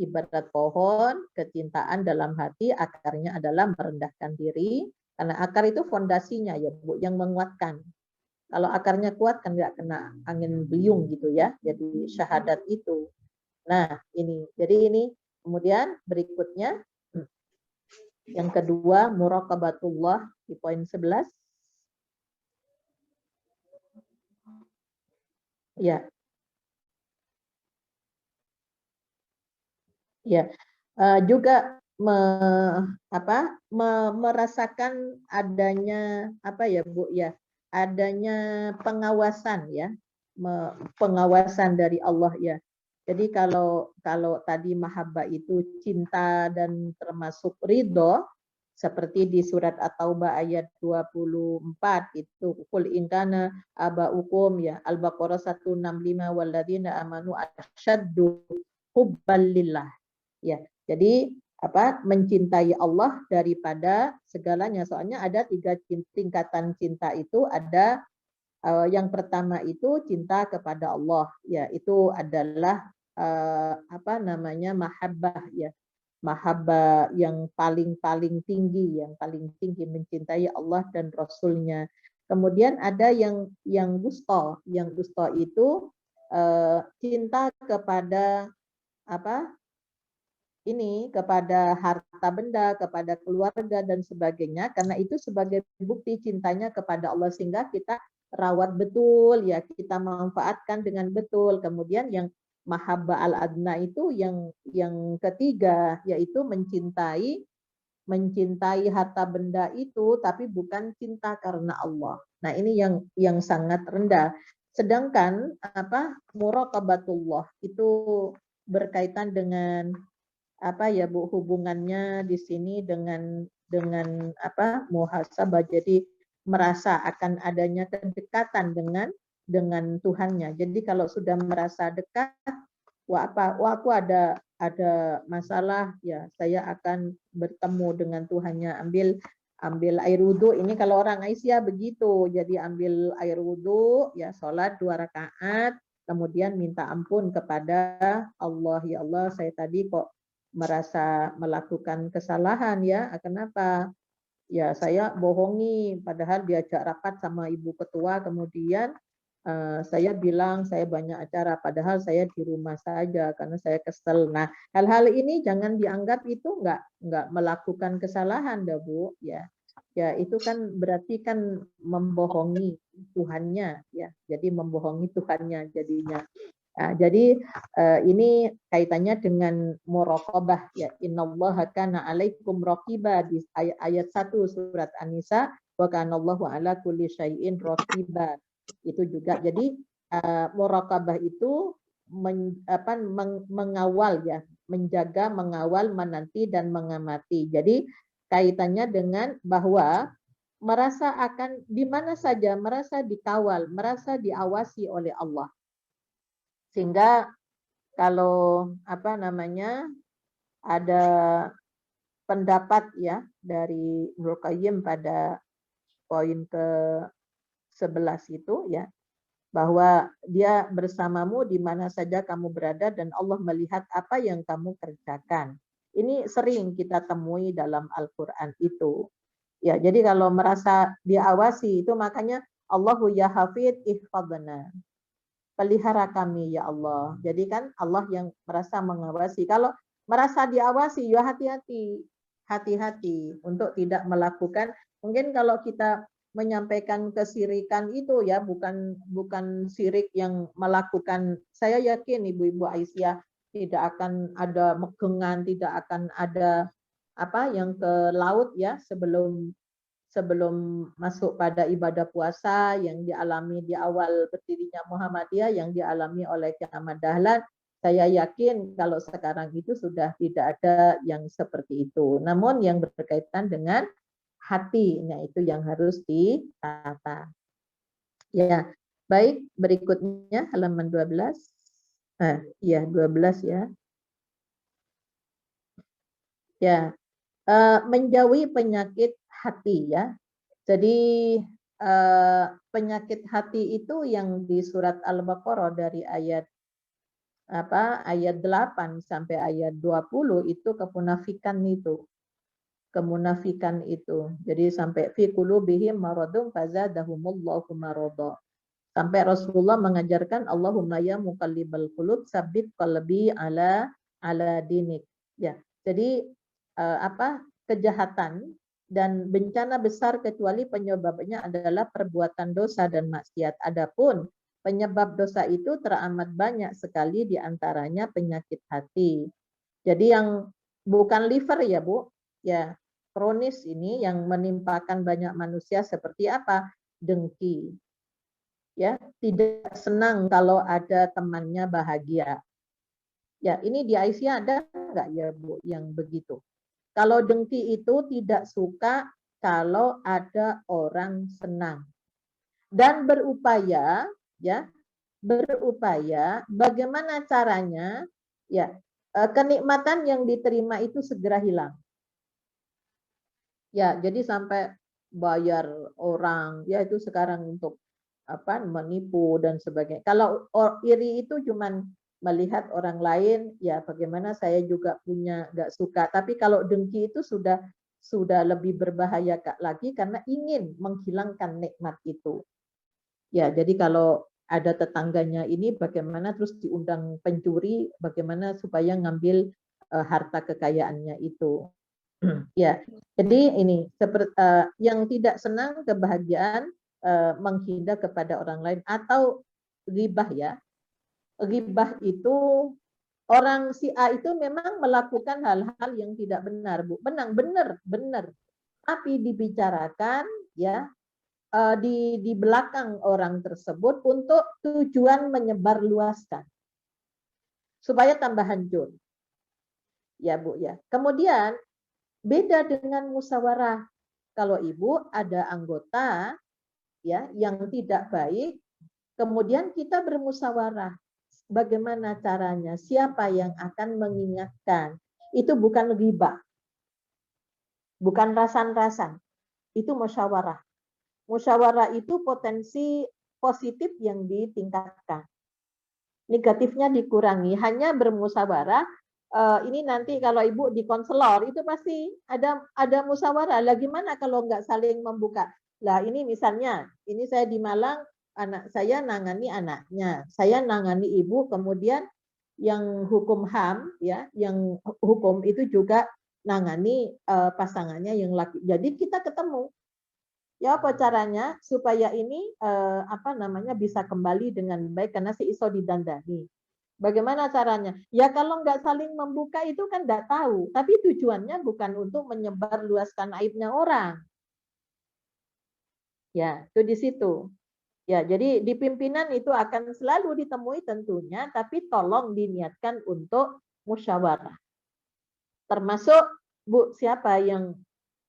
ibarat pohon, kecintaan dalam hati, akarnya adalah merendahkan diri, karena akar itu fondasinya ya Bu, yang menguatkan. Kalau akarnya kuat kan nggak kena angin beliung gitu ya. Jadi syahadat itu. Nah ini, jadi ini kemudian berikutnya yang kedua muraqabatullah di poin 11. Ya. Ya. Juga merasakan adanya ya Bu ya, adanya pengawasan ya, pengawasan dari Allah ya. Jadi kalau tadi mahabbah itu cinta dan termasuk ridho, seperti di surat At-Taubah ayat 24 itu qul in kana abaukum ya, Al-Baqarah 165 walladzina amanu asyaddu hubban lillah. Ya, jadi mencintai Allah daripada segalanya. Soalnya ada 3 tingkatan cinta itu. Ada yang pertama itu cinta kepada Allah. Ya, itu adalah mahabbah ya. Mahabbah yang paling tinggi, mencintai Allah dan Rasulnya. Kemudian ada yang wusta. Yang wusta itu cinta kepada kepada harta benda, kepada keluarga dan sebagainya, karena itu sebagai bukti cintanya kepada Allah, sehingga kita rawat betul ya, kita manfaatkan dengan betul. Kemudian yang mahabbah al-adna itu yang ketiga, yaitu mencintai harta benda itu, tapi bukan cinta karena Allah. Nah, ini yang sangat rendah. Sedangkan muraqabatullah itu berkaitan dengan Bu, hubungannya di sini dengan muhasabah, jadi merasa akan adanya kedekatan dengan Tuhannya. Jadi kalau sudah merasa dekat, aku ada masalah ya, saya akan bertemu dengan Tuhannya, ambil air wudhu. Ini kalau orang Aisyah begitu, jadi ambil air wudhu ya, sholat 2 rakaat, kemudian minta ampun kepada Allah, ya Allah saya tadi kok merasa melakukan kesalahan ya, kenapa ya saya bohongi padahal diajak rapat sama ibu ketua, kemudian saya bilang saya banyak acara, padahal saya di rumah saja karena saya kesel. Nah, hal-hal ini jangan dianggap itu nggak melakukan kesalahan, dah Bu. Ya, ya itu kan berarti kan membohongi Tuhannya, ya. Jadi membohongi Tuhannya jadinya. Nah, jadi ini kaitannya dengan muraqabah ya. Innallaha kana 'alaikum raqiba di ayat 1 surat An-Nisa, wa kanallahu 'ala kulli syai'in raqiba. Itu juga jadi muraqabah itu mengawal ya, menjaga, mengawal, menanti dan mengamati. Jadi kaitannya dengan bahwa merasa akan di mana saja merasa dikawal, merasa diawasi oleh Allah. Sehingga kalau ada pendapat ya dari Ibnu Qayyim pada poin ke-11 itu ya, bahwa dia bersamamu di mana saja kamu berada dan Allah melihat apa yang kamu kerjakan. Ini sering kita temui dalam Al-Qur'an itu. Ya, jadi kalau merasa diawasi itu makanya Allahu ya Hafid ihfadna. Pelihara kami ya Allah. Jadi kan Allah yang merasa mengawasi. Kalau merasa diawasi ya hati-hati. Hati-hati untuk tidak melakukan. Mungkin kalau kita menyampaikan kesirikan itu ya bukan sirik yang melakukan. Saya yakin Ibu-ibu Aisyah tidak akan ada megengan, tidak akan ada yang ke laut ya sebelum masuk pada ibadah puasa yang dialami di awal berdirinya Muhammadiyah, yang dialami oleh Kiai Ahmad Dahlan. Saya yakin kalau sekarang itu sudah tidak ada yang seperti itu. Namun yang berkaitan dengan hatinya itu yang harus ditata. Ya, baik, berikutnya halaman 12. Iya 12 ya. Ya, menjauhi penyakit hati ya. Jadi penyakit hati itu yang di surat Al-Baqarah dari ayat 8 sampai ayat 20 itu kemunafikan itu. Kemunafikan itu. Jadi sampai fi qulubihim maradun fazadahumullahu marada. Sampai Rasulullah mengajarkan Allahumma ya muqallibal qulub tsabbit qalbi ala dinik. Ya. Jadi kejahatan dan bencana besar kecuali penyebabnya adalah perbuatan dosa dan maksiat. Adapun penyebab dosa itu teramat banyak sekali diantaranya penyakit hati. Jadi yang bukan liver ya Bu, ya kronis ini yang menimpakan banyak manusia seperti apa? Dengki. Ya, tidak senang kalau ada temannya bahagia. Ya, ini di Aisyah ada enggak ya Bu yang begitu? Kalau dengki itu tidak suka kalau ada orang senang. Dan berupaya bagaimana caranya ya kenikmatan yang diterima itu segera hilang. Ya, jadi sampai bayar orang ya itu sekarang untuk menipu dan sebagainya. Kalau iri itu cuman melihat orang lain, ya bagaimana saya juga punya nggak suka. Tapi kalau dengki itu sudah lebih berbahaya lagi karena ingin menghilangkan nikmat itu. Ya, jadi kalau ada tetangganya ini bagaimana terus diundang pencuri, bagaimana supaya ngambil harta kekayaannya itu. Ya, jadi ini seperti yang tidak senang kebahagiaan menghindar kepada orang lain atau ghibah ya. Ghibah itu orang si A itu memang melakukan hal-hal yang tidak benar, Bu. Benar. Tapi dibicarakan ya di belakang orang tersebut untuk tujuan menyebarluaskan supaya tambah hancur. Ya, Bu ya. Kemudian beda dengan musyawarah. Kalau Ibu ada anggota ya yang tidak baik, kemudian kita bermusyawarah. Bagaimana caranya? Siapa yang akan mengingatkan? Itu bukan ghibah. Bukan rasan-rasan. Itu musyawarah. Musyawarah itu potensi positif yang ditingkatkan. Negatifnya dikurangi. Hanya bermusyawarah. Ini nanti kalau Ibu di konselor itu pasti ada musyawarah. Lah gimana kalau nggak saling membuka? Lah ini misalnya, ini saya di Malang anak saya nangani anaknya, saya nangani ibu, kemudian yang hukum HAM ya, yang hukum itu juga nangani pasangannya yang laki. Jadi kita ketemu. Ya apa caranya supaya ini apa namanya bisa kembali dengan baik karena si iso didandani. Bagaimana caranya? Ya kalau nggak saling membuka itu kan nggak tahu. Tapi tujuannya bukan untuk menyebar luaskan aibnya orang. Ya, itu di situ. Ya, jadi di pimpinan itu akan selalu ditemui tentunya, tapi tolong diniatkan untuk musyawarah. Termasuk Bu, siapa yang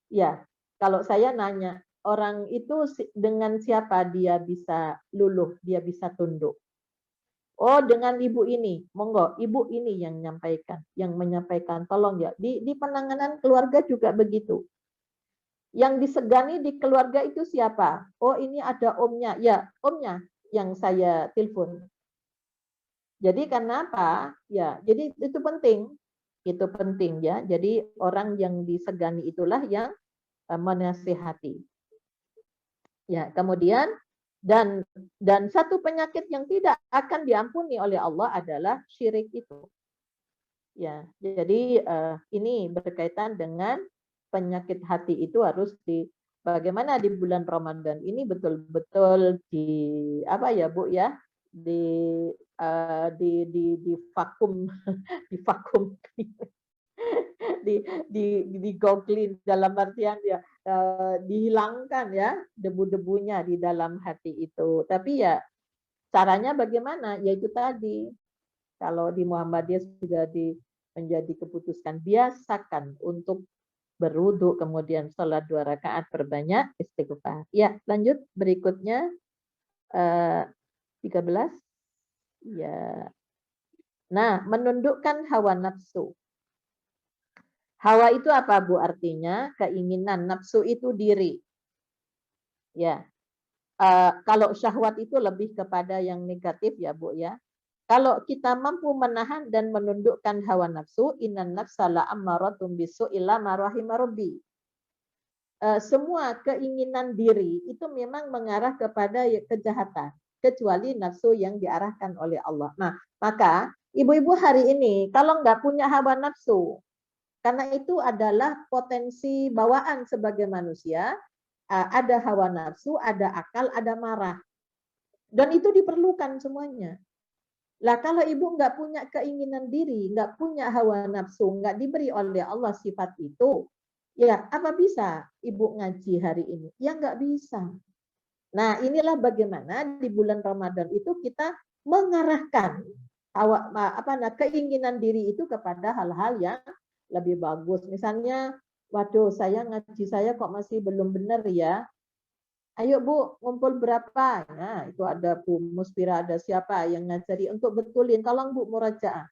ya, kalau saya nanya, orang itu dengan siapa dia bisa luluh, dia bisa tunduk. Oh, dengan ibu ini, monggo, ibu ini yang menyampaikan, tolong ya. Di penanganan keluarga juga begitu. Yang disegani di keluarga itu siapa? Oh, ini ada omnya. Ya, omnya yang saya telepon. Jadi kenapa? Ya, jadi itu penting. Itu penting ya. Jadi orang yang disegani itulah yang menasihati. Ya, kemudian dan satu penyakit yang tidak akan diampuni oleh Allah adalah syirik itu. Ya, jadi ini berkaitan dengan penyakit hati itu harus bagaimana di bulan Ramadan ini betul-betul di apa ya Bu ya di vakum di vakum di goglin dalam artian ya dihilangkan ya debu-debunya di dalam hati itu. Tapi ya caranya bagaimana? Yaitu tadi kalau di Muhammadiyah sudah menjadi keputusan biasakan untuk berwudu kemudian sholat 2 rakaat perbanyak istighfar. Ya, lanjut berikutnya 13. Ya. Nah, menundukkan hawa nafsu. Hawa itu apa Bu artinya? Keinginan, nafsu itu diri. Ya. Kalau syahwat itu lebih kepada yang negatif ya Bu ya. Kalau kita mampu menahan dan menundukkan hawa nafsu, innan nafsa la'ammaratun bisu'i illa ma rahima rabbi. Semua keinginan diri itu memang mengarah kepada kejahatan, kecuali nafsu yang diarahkan oleh Allah. Nah, maka ibu-ibu hari ini kalau nggak punya hawa nafsu, karena itu adalah potensi bawaan sebagai manusia, ada hawa nafsu, ada akal, ada marah. Dan itu diperlukan semuanya. Lah kalau ibu nggak punya keinginan diri, nggak punya hawa nafsu, nggak diberi oleh Allah sifat itu, ya apa bisa ibu ngaji hari ini? Ya nggak bisa. Nah inilah bagaimana di bulan Ramadan itu kita mengarahkan keinginan diri itu kepada hal-hal yang lebih bagus. Misalnya, waduh saya ngaji saya kok masih belum benar ya. Ayo Bu, ngumpul berapa? Nah, itu ada Bu Muspira, ada siapa yang ngajari untuk betulin. Tolong Bu murajaah.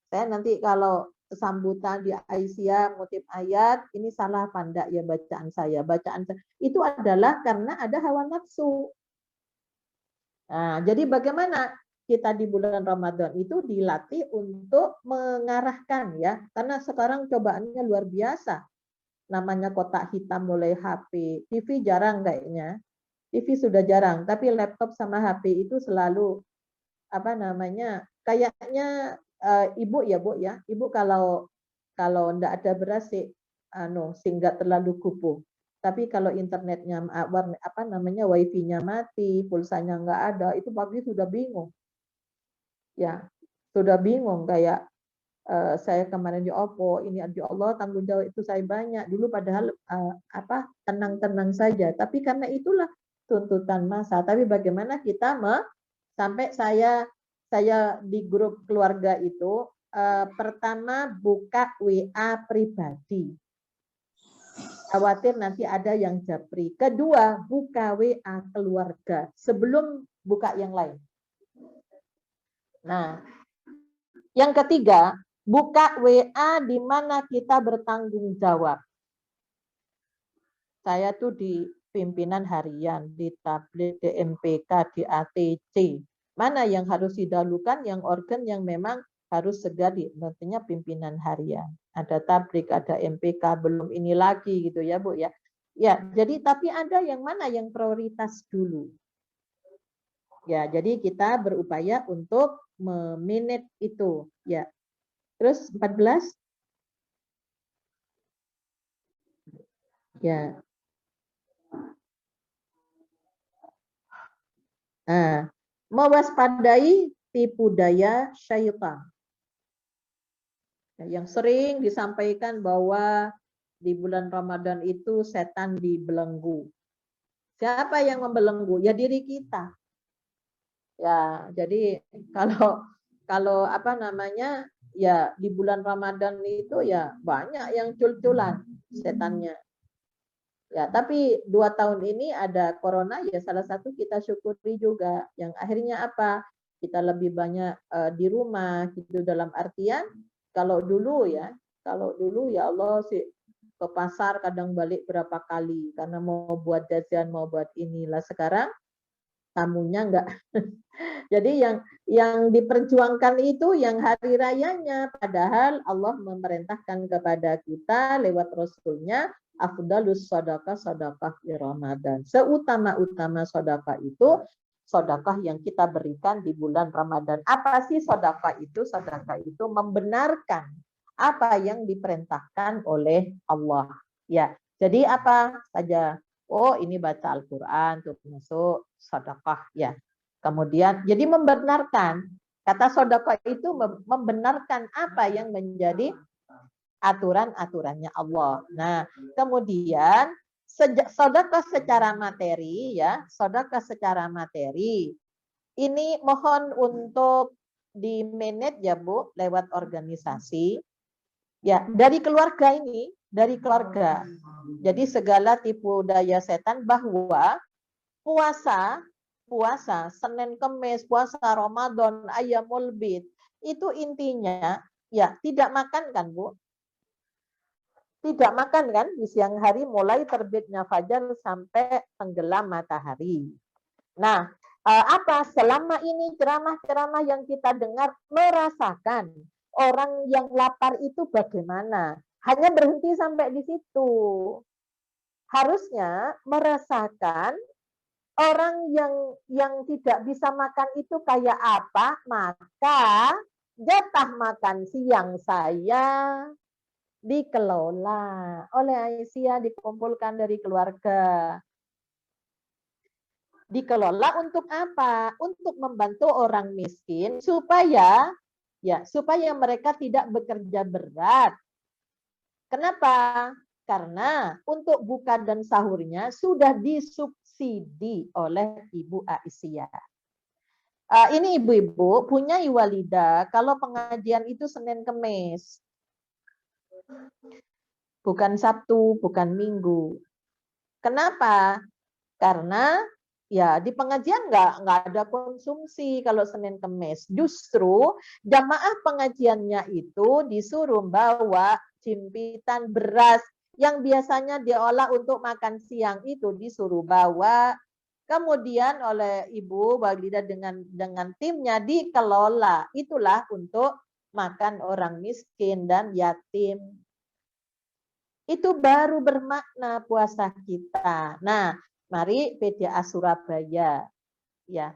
Saya nanti kalau sambutan di Aisyah, motif ayat, ini salah apa enggak ya bacaan saya. Itu adalah karena ada hawa nafsu. Nah, jadi bagaimana kita di bulan Ramadan itu dilatih untuk mengarahkan ya. Karena sekarang cobaannya luar biasa. Namanya kotak hitam mulai HP, TV jarang kayaknya. TV sudah jarang, tapi laptop sama HP itu selalu apa namanya? Kayaknya Ibu ya, Bu ya. Ibu kalau enggak ada beras sih sehingga terlalu kupu. Tapi kalau internetnya apa namanya wifi-nya mati, pulsanya enggak ada, itu pagi sudah bingung. Ya, sudah bingung kayak saya kemarin di Oppo, ini di Allah tanggung jawab itu saya banyak. Dulu padahal tenang-tenang saja. Tapi karena itulah tuntutan masa. Tapi bagaimana kita sampai saya di grup keluarga itu pertama buka WA pribadi. Khawatir nanti ada yang japri. Kedua, buka WA keluarga sebelum buka yang lain. Nah, yang ketiga, buka WA di mana kita bertanggung jawab. Saya tuh di pimpinan harian, di tablet, di MPK, di ATC. Mana yang harus didahulukan, yang organ yang memang harus segera nantinya pimpinan harian. Ada tablik, ada MPK, belum ini lagi gitu ya Bu ya. Ya, jadi tapi ada yang mana yang prioritas dulu. Ya, jadi kita berupaya untuk memanage itu. Ya. Terus 14. Ya. Nah, mewaspadai tipu daya syaitan. Yang sering disampaikan bahwa di bulan Ramadan itu setan dibelenggu. Siapa yang membelenggu? Ya diri kita. Ya, jadi kalau apa namanya? Ya di bulan Ramadan itu ya banyak yang cul-culan setannya. Ya, tapi 2 tahun ini ada corona, ya salah satu kita syukuri juga. Yang akhirnya apa? Kita lebih banyak di rumah, gitu dalam artian kalau dulu ya Allah sih ke pasar kadang balik berapa kali karena mau buat jajan, mau buat inilah. Sekarang tamunya enggak. Jadi yang diperjuangkan itu yang hari rayanya, padahal Allah memerintahkan kepada kita lewat Rasulnya, afdalus sedekah sedekah di Ramadan. Seutama-utama sedekah itu sedekah yang kita berikan di bulan Ramadan. Apa sih sedekah itu? Sedekah itu membenarkan apa yang diperintahkan oleh Allah. Ya, jadi apa saja? Oh, ini baca Al-Quran, tuh masuk sedekah ya. Kemudian, jadi membenarkan. Kata sedekah itu membenarkan apa yang menjadi aturan-aturannya Allah. Nah, kemudian sedekah secara materi ya, sedekah secara materi. Ini mohon untuk di-manage ya Bu, lewat organisasi. Ya, dari keluarga ini, dari keluarga. Jadi segala tipu daya setan bahwa puasa Senin Kemis, puasa Ramadan, Ayyamul Bid, itu intinya ya tidak makan kan Bu? Tidak makan kan di siang hari mulai terbitnya fajar sampai tenggelam matahari. Nah, apa selama ini ceramah-ceramah yang kita dengar merasakan orang yang lapar itu bagaimana? Hanya berhenti sampai di situ. Harusnya merasakan orang yang tidak bisa makan itu kayak apa, maka jatah makan siang saya dikelola oleh Aisyah, dikumpulkan dari keluarga. Dikelola untuk apa? Untuk membantu orang miskin supaya mereka tidak bekerja berat. Kenapa? Karena untuk buka dan sahurnya sudah disubsidi oleh Ibu Aisyah. Ini ibu-ibu punya Iwalida kalau pengajian itu Senin Kemis. Bukan Sabtu, bukan Minggu. Kenapa? Karena ya di pengajian nggak ada konsumsi kalau Senin Kemis. Justru jamaah pengajiannya itu disuruh bawa jimpitan beras yang biasanya diolah untuk makan siang itu disuruh bawa. Kemudian oleh Ibu Walida dengan timnya dikelola. Itulah untuk makan orang miskin dan yatim. Itu baru bermakna puasa kita. Nah, mari PDA Surabaya ya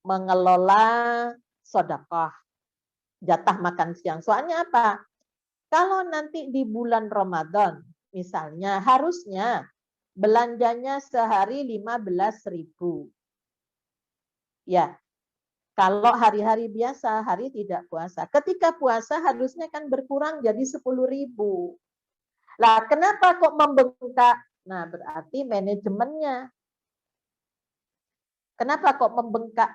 mengelola sedekah jatah makan siang. Soalnya apa? Kalau nanti di bulan Ramadan misalnya harusnya belanjanya sehari 15.000. Ya. Kalau hari-hari biasa, hari tidak puasa. Ketika puasa harusnya kan berkurang jadi 10.000. Lah, kenapa kok membengkak? Nah, berarti manajemennya. Kenapa kok membengkak?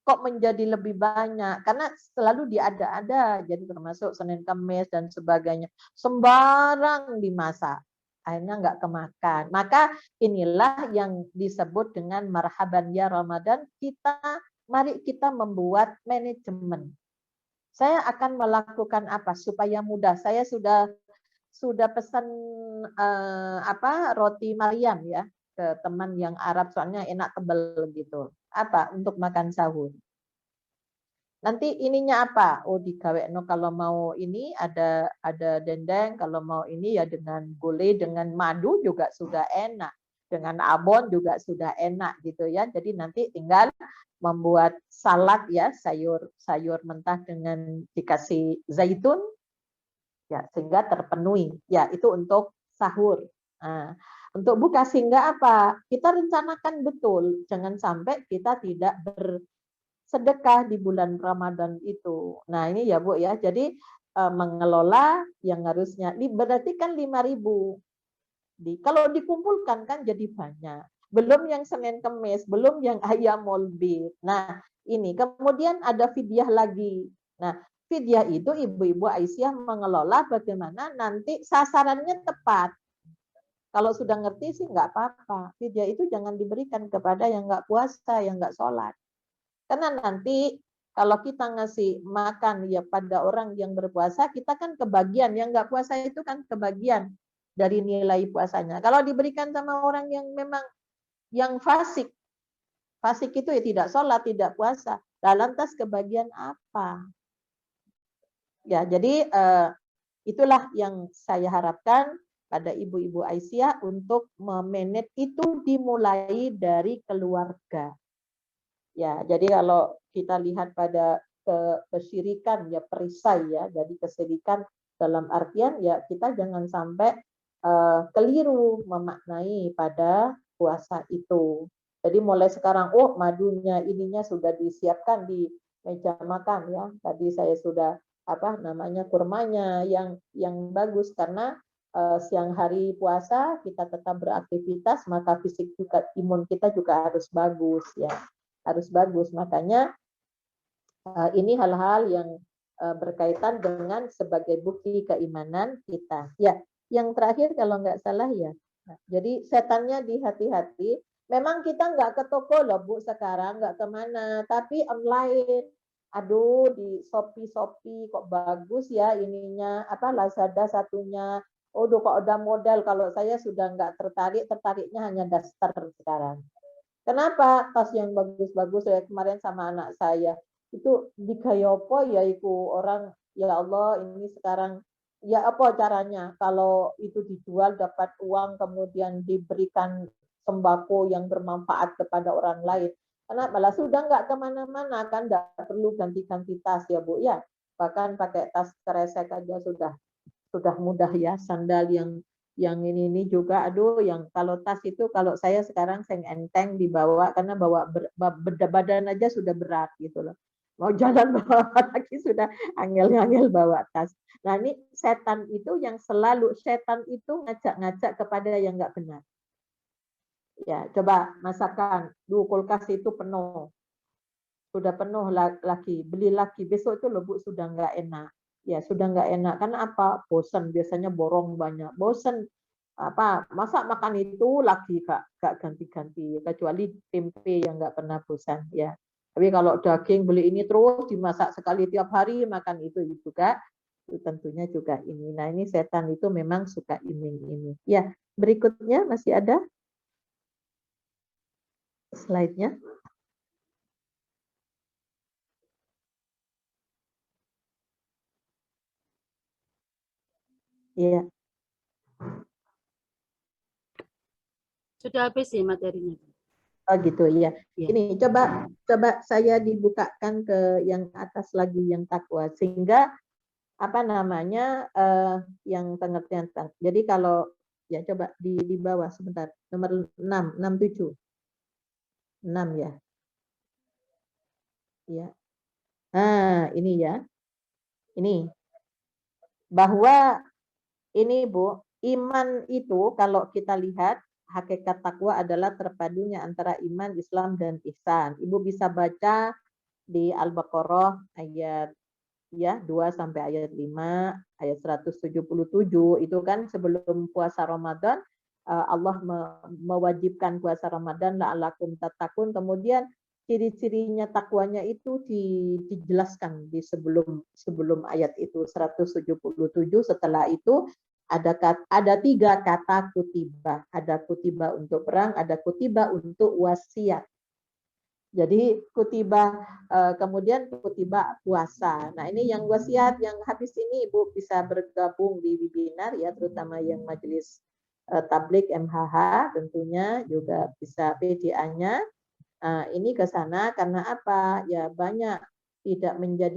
Kok menjadi lebih banyak? Karena selalu diada-ada, jadi termasuk Senin Kemis dan sebagainya. Sembarang dimasak. Akhirnya nggak kemakan. Maka inilah yang disebut dengan marhaban ya Ramadan. Mari kita membuat manajemen. Saya akan melakukan apa supaya mudah? Saya sudah pesan roti Maryam ya ke teman yang Arab soalnya enak tebal gitu. Apa untuk makan sahur? Nanti ininya apa? Oh digawekno kalau mau ini ada dendeng, kalau mau ini ya dengan gulai dengan madu juga sudah enak. dengan abon juga sudah enak gitu ya. Jadi nanti tinggal membuat salad ya, sayur mentah dengan dikasih zaitun ya, sehingga terpenuhi. Ya, itu untuk sahur. Nah, untuk buka sehingga apa? Kita rencanakan betul, jangan sampai kita tidak bersedekah di bulan Ramadan itu. Nah, ini ya Bu ya. Jadi mengelola yang harusnya berarti kan 5.000. Kalau dikumpulkan kan jadi banyak. Belum yang Senin Kemis, belum yang Ayyamul Bid. Nah, ini kemudian ada fidyah lagi. Nah, fidyah itu Ibu-ibu Aisyah mengelola bagaimana nanti sasarannya tepat. Kalau sudah ngerti sih nggak apa-apa. Fidyah itu jangan diberikan kepada yang nggak puasa, yang nggak sholat. Karena nanti kalau kita ngasih makan ya pada orang yang berpuasa, kita kan kebagian. Yang nggak puasa itu kan kebagian dari nilai puasanya. Kalau diberikan sama orang yang memang yang fasik itu ya tidak sholat, tidak puasa. Nah, lantas kebagian apa? Ya, jadi itulah yang saya harapkan pada ibu-ibu Aisyah untuk memanage itu dimulai dari keluarga. Ya, jadi kalau kita lihat pada kesyirikan ya perisai ya, jadi kesyirikan dalam artian ya kita jangan sampai keliru memaknai pada puasa itu. Jadi mulai sekarang, oh madunya ininya sudah disiapkan di meja makan ya. Tadi saya sudah kurmanya yang bagus karena siang hari puasa kita tetap beraktivitas maka fisik juga imun kita juga harus bagus ya. Harus bagus. Makanya ini hal-hal yang berkaitan dengan sebagai bukti keimanan kita. Ya, yang terakhir kalau nggak salah ya. Nah, jadi setannya di hati-hati. Memang kita nggak ke toko loh Bu sekarang, nggak kemana. Tapi online. Aduh di Shopee kok bagus ya ininya. Lazada satunya. Oh kok ada model. Kalau saya sudah nggak tertariknya hanya daster sekarang. Kenapa? Tas yang bagus-bagus ya kemarin sama anak saya itu dikayopo ya iku orang ya Allah ini sekarang ya apa caranya kalau itu dijual dapat uang kemudian diberikan sembako yang bermanfaat kepada orang lain. Karena malah sudah nggak kemana-mana kan nggak perlu ganti-ganti tas ya Bu ya. Bahkan pakai tas kresek aja sudah mudah ya, sandal yang ini juga aduh yang kalau tas itu kalau saya sekarang seng enteng dibawa karena bawa badan aja sudah berat gitu loh. Mau jalan bawa lagi sudah angel-angel bawa tas. Nah ini setan itu yang selalu setan itu ngajak-ngajak kepada yang nggak benar. Ya coba masakan, kulkas itu penuh. Sudah penuh lagi, beli lagi besok itu loh Bu sudah nggak enak. Ya sudah nggak enak karena apa? Bosan biasanya borong banyak. Bosan masa makan itu lagi gak ganti-ganti kecuali tempe yang nggak pernah bosan ya. Tapi kalau daging beli ini terus dimasak sekali tiap hari makan itu juga itu tentunya juga ini. Nah ini setan itu memang suka iming-iming. Ya berikutnya masih ada slide-nya. Iya. Sudah habis sih materinya. Oh gitu ya. Ya. Ini coba saya dibukakan ke yang atas lagi yang takwa sehingga yang pengertian. Jadi kalau ya coba di bawah sebentar nomor 6, 6 ya. Ya. Nah, ini ya. Ini bahwa ini Bu, iman itu kalau kita lihat hakikat takwa adalah terpadunya antara iman, Islam dan ihsan. Ibu bisa baca di Al-Baqarah ayat 2 sampai ayat 5, ayat 177 itu kan sebelum puasa Ramadan Allah mewajibkan puasa Ramadan la'allakum tattaqun, kemudian ciri-cirinya takwanya itu dijelaskan di sebelum ayat itu 177. Setelah itu ada 3 kata kutiba. Ada kutiba untuk perang, ada kutiba untuk wasiat. Jadi kutiba kemudian kutiba puasa. Nah ini yang wasiat yang habis ini Ibu bisa bergabung di webinar ya, terutama yang majelis tablik MHH tentunya juga bisa PDA-nya. Ini ke sana karena apa? Ya banyak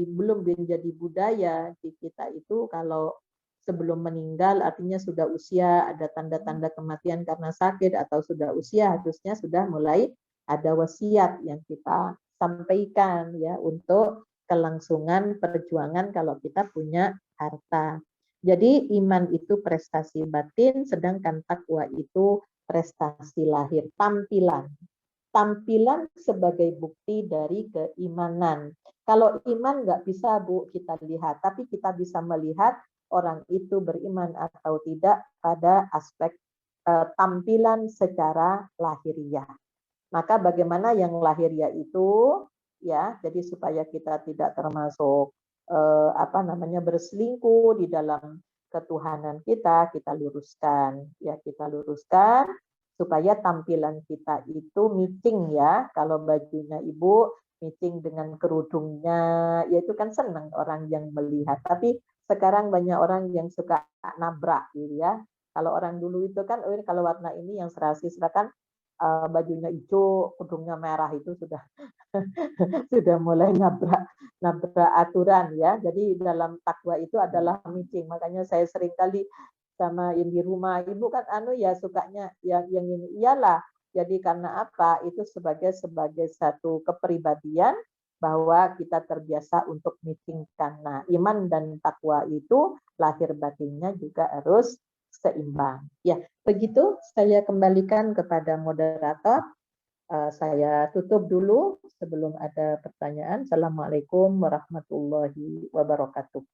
belum menjadi budaya di kita itu kalau sebelum meninggal artinya sudah usia, ada tanda-tanda kematian karena sakit atau sudah usia, harusnya sudah mulai ada wasiat yang kita sampaikan ya untuk kelangsungan perjuangan kalau kita punya harta. Jadi iman itu prestasi batin, sedangkan takwa itu prestasi lahir, tampilan sebagai bukti dari keimanan. Kalau iman nggak bisa Bu kita lihat, tapi kita bisa melihat orang itu beriman atau tidak pada aspek tampilan secara lahiriah. Maka bagaimana yang lahiriah itu ya, jadi supaya kita tidak termasuk berselingkuh di dalam ketuhanan kita luruskan ya, kita luruskan supaya tampilan kita itu matching ya. Kalau bajunya Ibu matching dengan kerudungnya, ya itu kan senang orang yang melihat. Tapi sekarang banyak orang yang suka nabrak gitu ya. Kalau orang dulu itu kan, kalau warna ini yang serasi, sedangkan bajunya hijau, kerudungnya merah itu sudah sudah mulai nabrak aturan ya. Jadi dalam takwa itu adalah matching. Makanya saya sering kali sama yang di rumah, Ibu kan ya sukanya yang ini, iyalah. Jadi karena apa? Itu sebagai satu kepribadian bahwa kita terbiasa untuk meetingkan. Nah, iman dan takwa itu lahir batinnya juga harus seimbang. Ya, begitu saya kembalikan kepada moderator. Saya tutup dulu sebelum ada pertanyaan. Assalamualaikum warahmatullahi wabarakatuh.